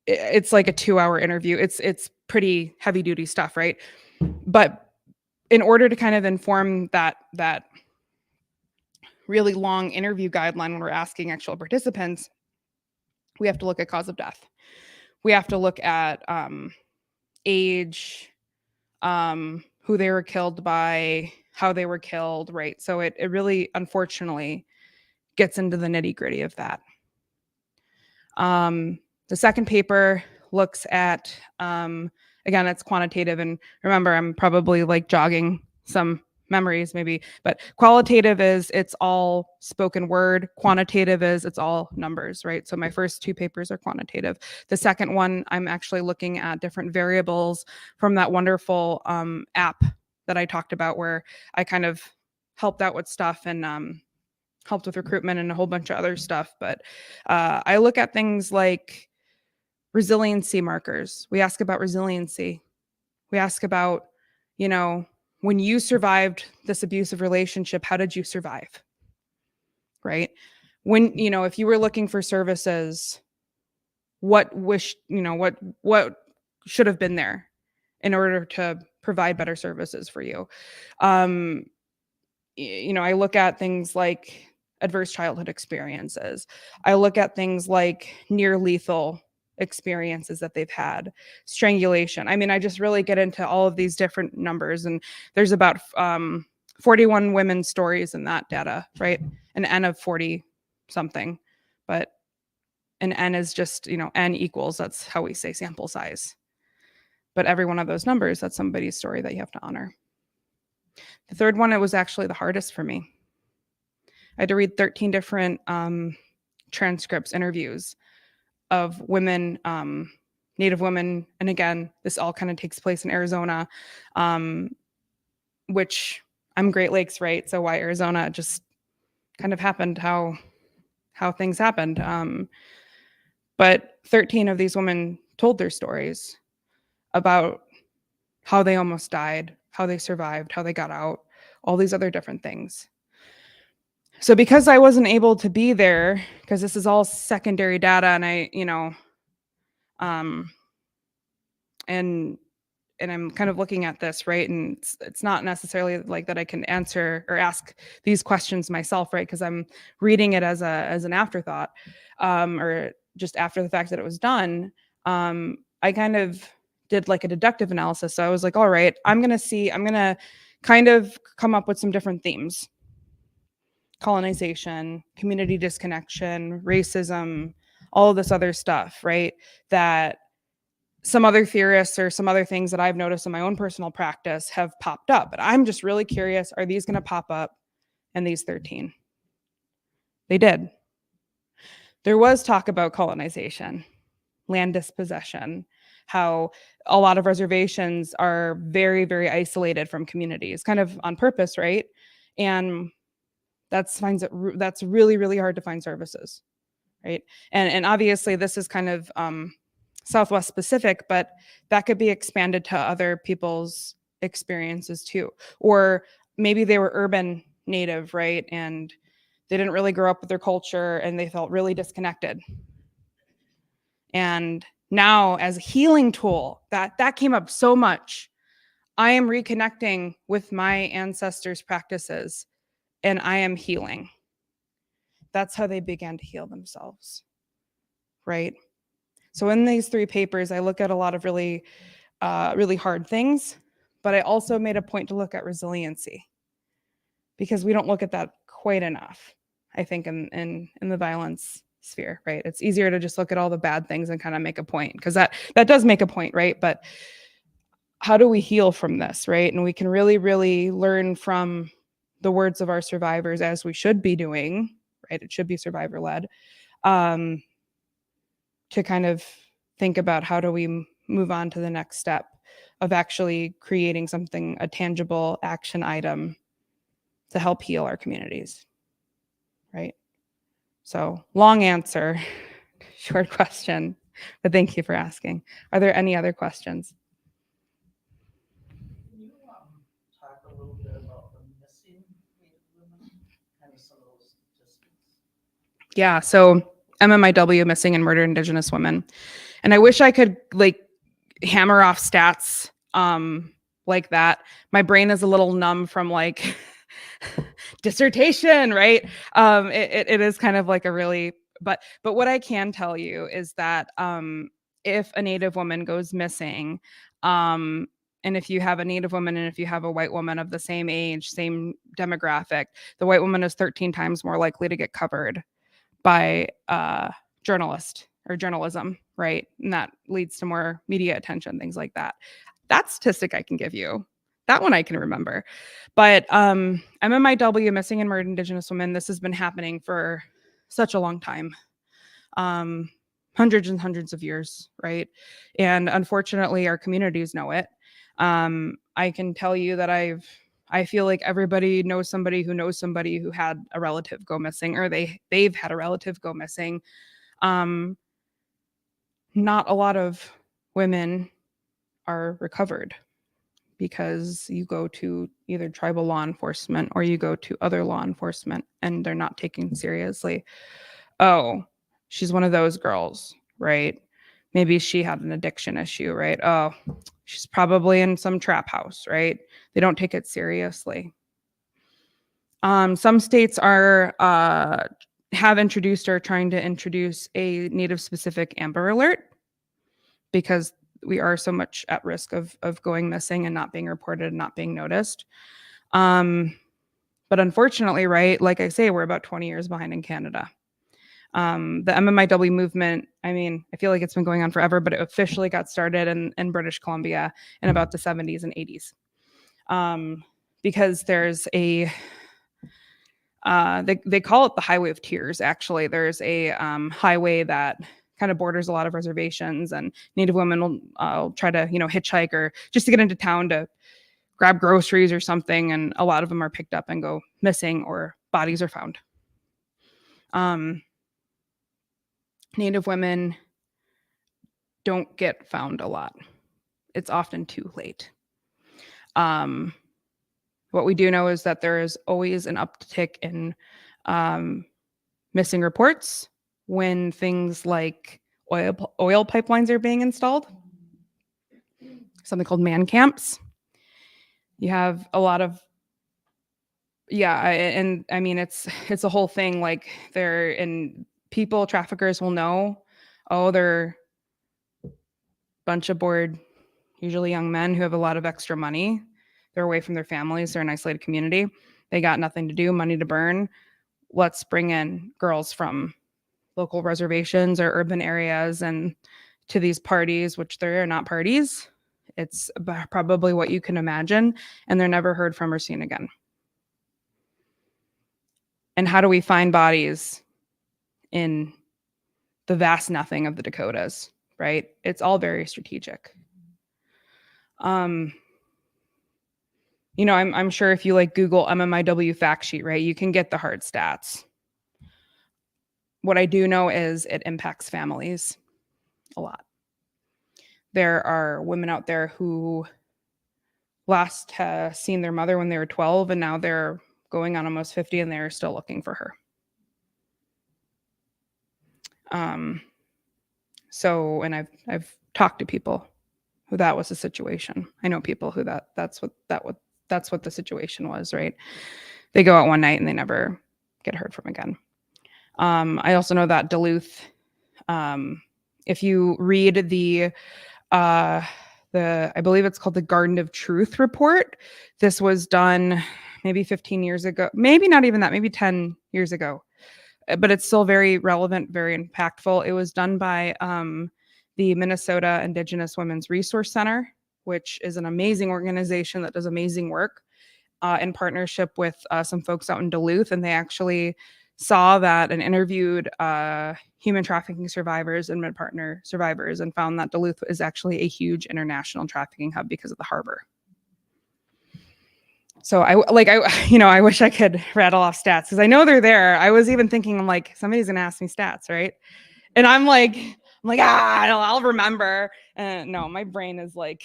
2-hour interview. It's pretty heavy duty stuff, right? But in order to kind of inform that really long interview guideline when we're asking actual participants, we have to look at cause of death. We have to look at age, who they were killed by, how they were killed, right? So it really, unfortunately, gets into the nitty gritty of that. The second paper looks at, again, it's quantitative. And remember, I'm probably like jogging some memories maybe, but qualitative is it's all spoken word. Quantitative is it's all numbers, right? So my first two papers are quantitative. The second one, I'm actually looking at different variables from that wonderful app that I talked about, where I kind of helped out with stuff and helped with recruitment and a whole bunch of other stuff. But I look at things like resiliency markers. We ask about resiliency. We ask about, you know, when you survived this abusive relationship, how did you survive? Right? When, you know, if you were looking for services, what should have been there in order to provide better services for you? You know, I look at things like adverse childhood experiences. I look at things like near lethal experiences that they've had, strangulation. I mean, I just really get into all of these different numbers, and there's about 41 women's stories in that data, right? An N of 40 something, but an N is just, you know, N equals, that's how we say sample size. But every one of those numbers, that's somebody's story that you have to honor. The third one, it was actually the hardest for me. I had to read 13 different transcripts, interviews of women, Native women. And again, this all kind of takes place in Arizona, which I'm Great Lakes, right? So why Arizona? It just kind of happened how things happened. But 13 of these women told their stories about how they almost died, how they survived, how they got out, all these other different things. So because I wasn't able to be there, because this is all secondary data, and I, you know, and I'm kind of looking at this, right? And it's not necessarily like that I can answer or ask these questions myself, right? Because I'm reading it as an afterthought, or just after the fact that it was done. I kind of did like a deductive analysis. So I was like, all right, I'm gonna kind of come up with some different themes: colonization, community disconnection, racism, all of this other stuff, right? That some other theorists or some other things that I've noticed in my own personal practice have popped up. But I'm just really curious, are these going to pop up in these 13? They did. There was talk about colonization, land dispossession, how a lot of reservations are very, very isolated from communities, kind of on purpose, right? And that's really, really hard to find services, right? And obviously this is kind of Southwest specific, but that could be expanded to other people's experiences too. Or maybe they were urban native, right? And they didn't really grow up with their culture and they felt really disconnected. And now as a healing tool, that came up so much. I am reconnecting with my ancestors' practices and I am healing. That's how they began to heal themselves, right? So in these three papers, I look at a lot of really, really hard things, but I also made a point to look at resiliency, because we don't look at that quite enough, I think, in the violence sphere, right? It's easier to just look at all the bad things and kind of make a point, because that does make a point, right? But how do we heal from this, right? And we can really, really learn from the words of our survivors, as we should be doing, right? It should be survivor-led. To kind of think about how do we move on to the next step of actually creating something, a tangible action item to help heal our communities, right? So long answer, short question, but thank you for asking. Are there any other questions? Can you talk a little bit about the missing Native women, kind of some of those statistics? Yeah, so MMIW, missing and murdered Indigenous women. And I wish I could like hammer off stats like that. My brain is a little numb from like dissertation, right? It is kind of like a really, but what I can tell you is that if a Native woman goes missing, and if you have a Native woman and if you have a white woman of the same age, same demographic, the white woman is 13 times more likely to get covered by journalist or journalism, right? And that leads to more media attention, things like that. That statistic I can give you. That one I can remember. But MMIW, missing and murdered Indigenous women, this has been happening for such a long time. Hundreds and hundreds of years, right? And unfortunately, our communities know it. I can tell you that I feel like everybody knows somebody who had a relative go missing, or they've had a relative go missing. Not a lot of women are recovered because you go to either tribal law enforcement or you go to other law enforcement and they're not taken seriously. Oh, she's one of those girls, right? Maybe she had an addiction issue, right? Oh, she's probably in some trap house, right? They don't take it seriously. Some states are have introduced or trying to introduce a Native specific Amber Alert because we are so much at risk of going missing and not being reported and not being noticed. But unfortunately, right, like I say, we're about 20 years behind in Canada. The MMIW movement, I mean, I feel like it's been going on forever, but it officially got started in British Columbia in about the 70s and 80s. Because there's a, they call it the Highway of Tears, actually. There's a highway that kind of borders a lot of reservations, and Native women will try to, hitchhike or just to get into town to grab groceries or something, and a lot of them are picked up and go missing or bodies are found. Native women don't get found a lot. It's often too late. What we do know is that there is always an uptick in missing reports when things like oil pipelines are being installed, something called man camps. You have a lot of, and I mean, it's a whole thing. Like traffickers will know, oh, they're a bunch of bored, usually young men who have a lot of extra money. They're away from their families. They're an isolated community. They got nothing to do, money to burn. Let's bring in girls from local reservations or urban areas and to these parties, which there are not parties. It's probably what you can imagine, and they're never heard from or seen again. And how do we find bodies in the vast nothing of the Dakotas, right? It's all very strategic. I'm sure if you Google MMIW fact sheet, right, you can get the hard stats. What I do know is it impacts families a lot. There are women out there who last seen their mother when they were 12, and now they're going on almost 50 and they're still looking for her. So, and I've talked to people who that was the situation. I know people who that's what the situation was, right? They go out one night and they never get heard from again. I also know that Duluth, if you read the I believe it's called the Garden of Truth report. This was done maybe 15 years ago, maybe not even that, maybe 10 years ago, but it's still very relevant, very impactful. It was done by the Minnesota Indigenous Women's Resource Center, which is an amazing organization that does amazing work in partnership with some folks out in Duluth. And they actually saw that and interviewed human trafficking survivors and mid-partner survivors and found that Duluth is actually a huge international trafficking hub because of the harbor. So I wish I could rattle off stats because I know they're there. I was even thinking, I'm like, somebody's gonna ask me stats, right? And I'm like, I'll remember. No, my brain is like,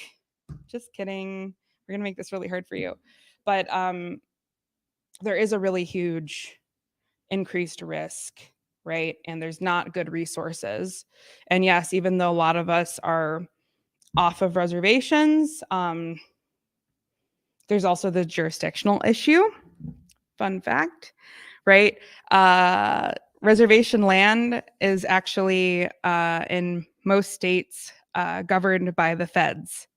just kidding. We're gonna make this really hard for you. But there is a really huge increased risk, right? And there's not good resources. And yes, even though a lot of us are off of reservations. There's also the jurisdictional issue. Fun fact, right? Reservation land is actually in most states governed by the feds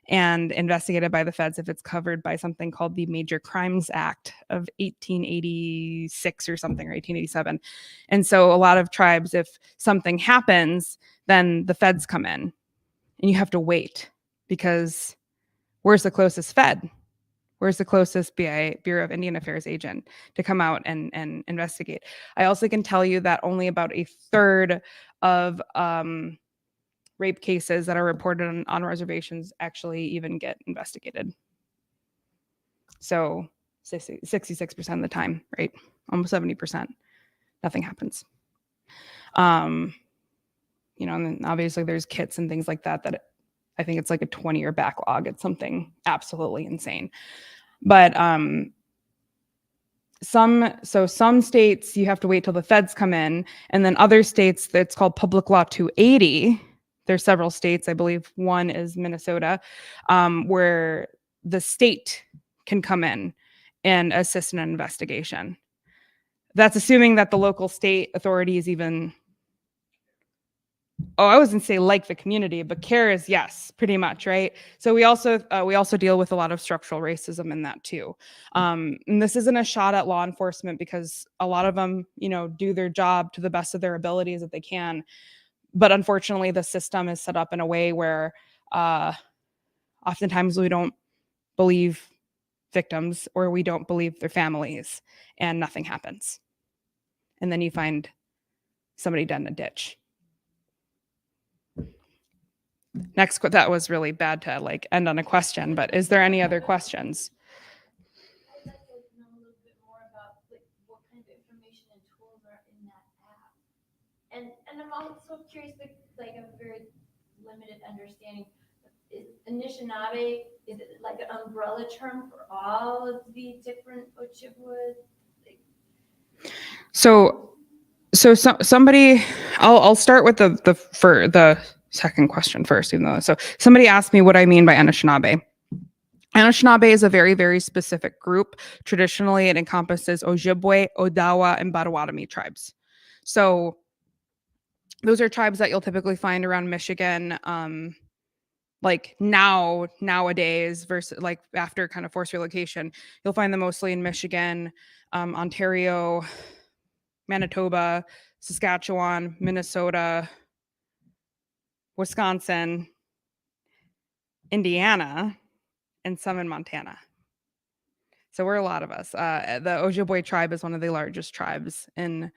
and investigated by the feds if it's covered by something called the Major Crimes Act of 1886 or something, or 1887. And so a lot of tribes, if something happens, then the feds come in and you have to wait because where's the closest fed? Where's the closest Bureau of Indian Affairs agent to come out and investigate? I also can tell you that only about a third of rape cases that are reported on reservations actually even get investigated. So 66% of the time, right? Almost 70%, nothing happens. And then obviously there's kits and things like that I think it's like a 20-year backlog. It's something absolutely insane. But some states you have to wait till the feds come in, and then other states that's called Public Law 280. There's several states, I believe one is Minnesota, where the state can come in and assist in an investigation. That's assuming that the local state authorities even, I wasn't say like the community, but care is yes, pretty much, right? So we also deal with a lot of structural racism in that too. And this isn't a shot at law enforcement because a lot of them, do their job to the best of their abilities that they can. But unfortunately, the system is set up in a way where oftentimes we don't believe victims or we don't believe their families and nothing happens. And then you find somebody dead in a ditch. That was really bad to end on a question, but is there any other questions? I'd like to know a little bit more about what kind of information and tools are in that app. And I'm also curious, like a very limited understanding. Is Anishinaabe, is it like an umbrella term for all of the different Ojibwe? So somebody, I'll start with the second question first, even though, so somebody asked me what I mean by Anishinaabe. Anishinaabe is a very, very specific group. Traditionally, it encompasses Ojibwe, Odawa, and Potawatomi tribes. So those are tribes that you'll typically find around Michigan, like nowadays versus like after kind of forced relocation. You'll find them mostly in Michigan, Ontario, Manitoba, Saskatchewan, Minnesota, Wisconsin, Indiana, and some in Montana. So we're a lot of us. The Ojibwe tribe is one of the largest tribes in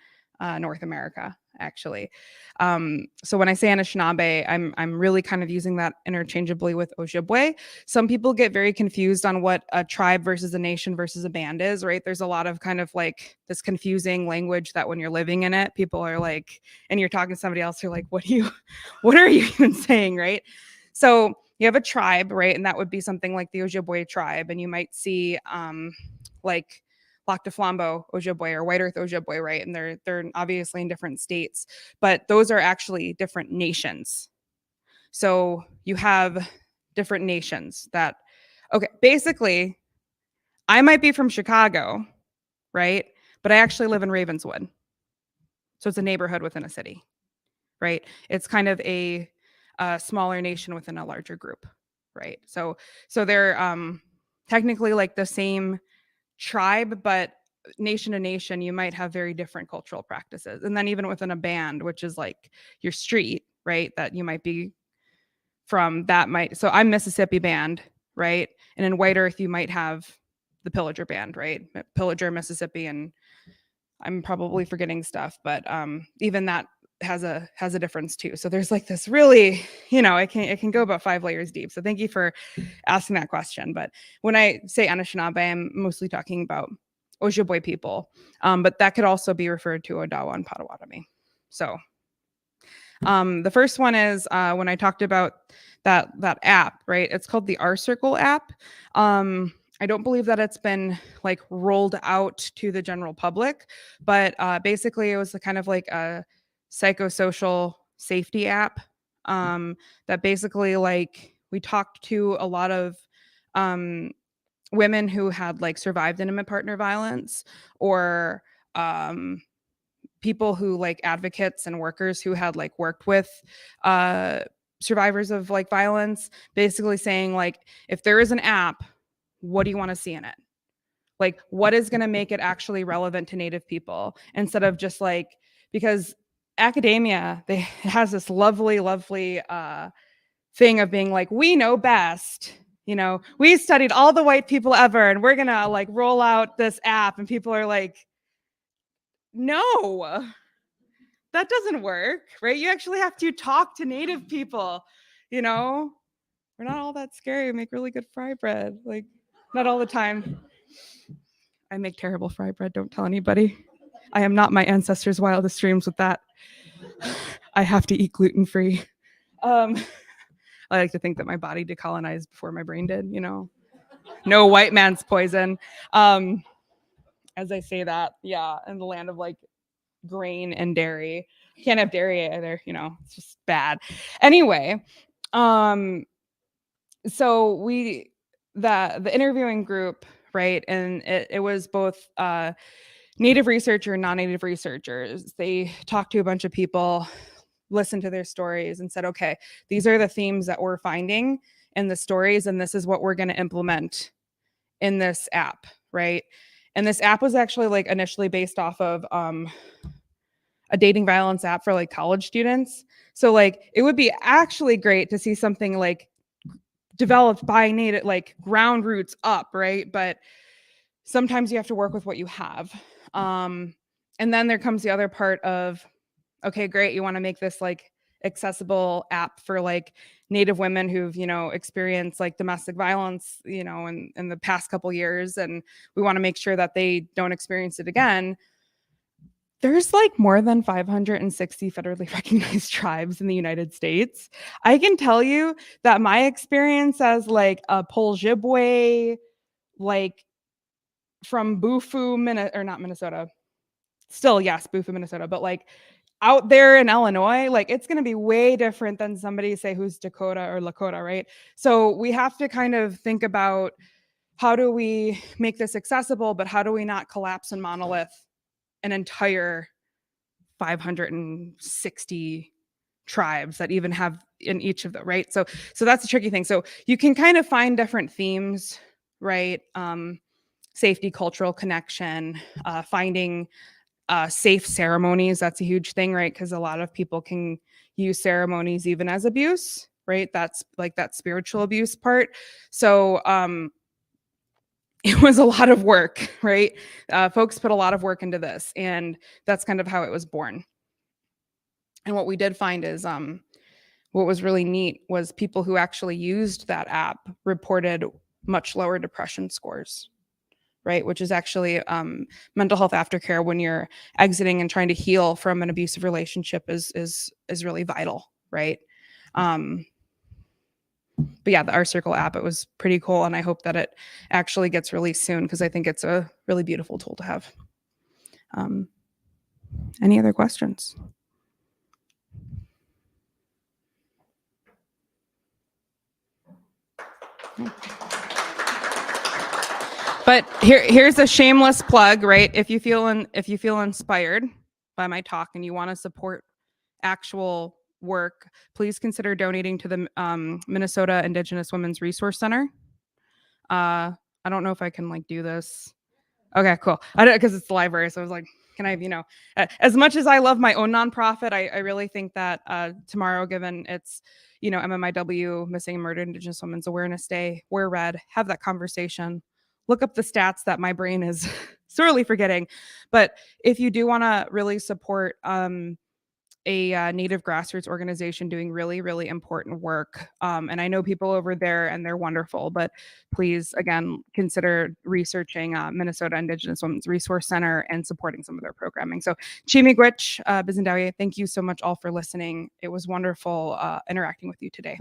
North America, actually. So when I say Anishinaabe, I'm really kind of using that interchangeably with Ojibwe. Some people get very confused on what a tribe versus a nation versus a band is, right? There's a lot of kind of like this confusing language that when you're living in it, people are like, and you're talking to somebody else, you're like, what are you even saying, right? So you have a tribe, right? And that would be something like the Ojibwe tribe. And you might see like Lac du Flambeau Ojibwe or White Earth Ojibwe, right? And they're obviously in different states, but those are actually different nations. So you have different nations that, okay, basically, I might be from Chicago, right? But I actually live in Ravenswood. So it's a neighborhood within a city, right? It's kind of a smaller nation within a larger group, right? So they're technically like the same tribe, but nation to nation, you might have very different cultural practices. And then even within a band, which is like your street, right? That you might be from, so I'm Mississippi band, right? And in White Earth, you might have the Pillager band, right? Pillager, Mississippi, and I'm probably forgetting stuff, but even that has a difference too. So there's like this really, it can go about 5 layers deep. So thank you for asking that question. But when I say Anishinaabe, I'm mostly talking about Ojibwe people, but that could also be referred to Odawa and Potawatomi. So the first one is when I talked about that app, right? It's called the R Circle app. I don't believe that it's been like rolled out to the general public, but basically it was kind of like a psychosocial safety app that basically like we talked to a lot of women who had like survived intimate partner violence, or people who like advocates and workers who had like worked with survivors of like violence, basically saying like, if there is an app, what do you want to see in it? Like, what is going to make it actually relevant to Native people, instead of just like, because academia, they has this lovely thing of being like, we know best, you know, we studied all the white people ever and we're gonna like roll out this app, and people are like, no, that doesn't work, right? You actually have to talk to Native people, you know. We're not all that scary. We make really good fry bread, like not all the time. I make terrible fry bread, don't tell anybody. I am not my ancestors' wildest dreams with that. I have to eat gluten-free. I like to think that my body decolonized before my brain did, you know. No white man's poison. As I say that, yeah, in the land of like grain and dairy. Can't have dairy either, you know, it's just bad. Anyway, so the interviewing group, right, and it was both Native researcher and non-Native researchers. They talked to a bunch of people, listened to their stories, and said, okay, these are the themes that we're finding in the stories, and this is what we're going to implement in this app, right? And this app was actually like initially based off of a dating violence app for like college students. So like it would be actually great to see something like developed by Native, like ground roots up, right? But sometimes you have to work with what you have. And then there comes the other part of, okay, great, you want to make this like accessible app for like Native women who've, you know, experienced like domestic violence, you know, in the past couple years, and we want to make sure that they don't experience it again. There's like more than 560 federally recognized tribes in the United States. I can tell you that my experience as like a Ojibwe, like from Bufu, or not Minnesota, still yes, Bufu, Minnesota, but like out there in Illinois, like it's going to be way different than somebody say who's Dakota or Lakota, right? So we have to kind of think about, how do we make this accessible, but how do we not collapse and monolith an entire 560 tribes that even have in each of them, right? So that's a tricky thing. So you can kind of find different themes, right? Safety, cultural connection, finding safe ceremonies. That's a huge thing, right? Because a lot of people can use ceremonies even as abuse, right? That's like that spiritual abuse part. So it was a lot of work, right? Folks put a lot of work into this, and that's kind of how it was born. And what we did find is what was really neat was people who actually used that app reported much lower depression scores, right? Which is actually mental health aftercare when you're exiting and trying to heal from an abusive relationship is really vital, right? But yeah, the Our Circle app, it was pretty cool, and I hope that it actually gets released soon, because I think it's a really beautiful tool to have. Any other questions? But here's a shameless plug, right? If you feel inspired by my talk and you want to support actual work, please consider donating to the Minnesota Indigenous Women's Resource Center. I don't know if I can like do this. Okay, cool. I don't, because it's the library, so I was like, can I, you know, as much as I love my own nonprofit, I really think that tomorrow, given it's, you know, MMIW, Missing and Murdered Indigenous Women's Awareness Day, wear red, have that conversation, look up the stats that my brain is sorely forgetting. But if you do want to really support a Native grassroots organization doing really, really important work. And I know people over there and they're wonderful, but please, again, consider researching Minnesota Indigenous Women's Resource Center and supporting some of their programming. So Chimigwich, Bizendawi, thank you so much all for listening. It was wonderful interacting with you today.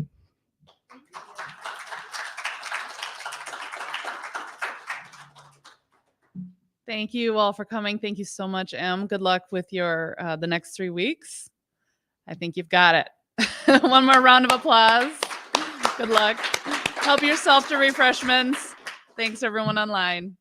Thank you all for coming. Thank you so much, Em. Good luck with your the next 3 weeks. I think you've got it. One more round of applause. Good luck. Help yourself to refreshments. Thanks, everyone online.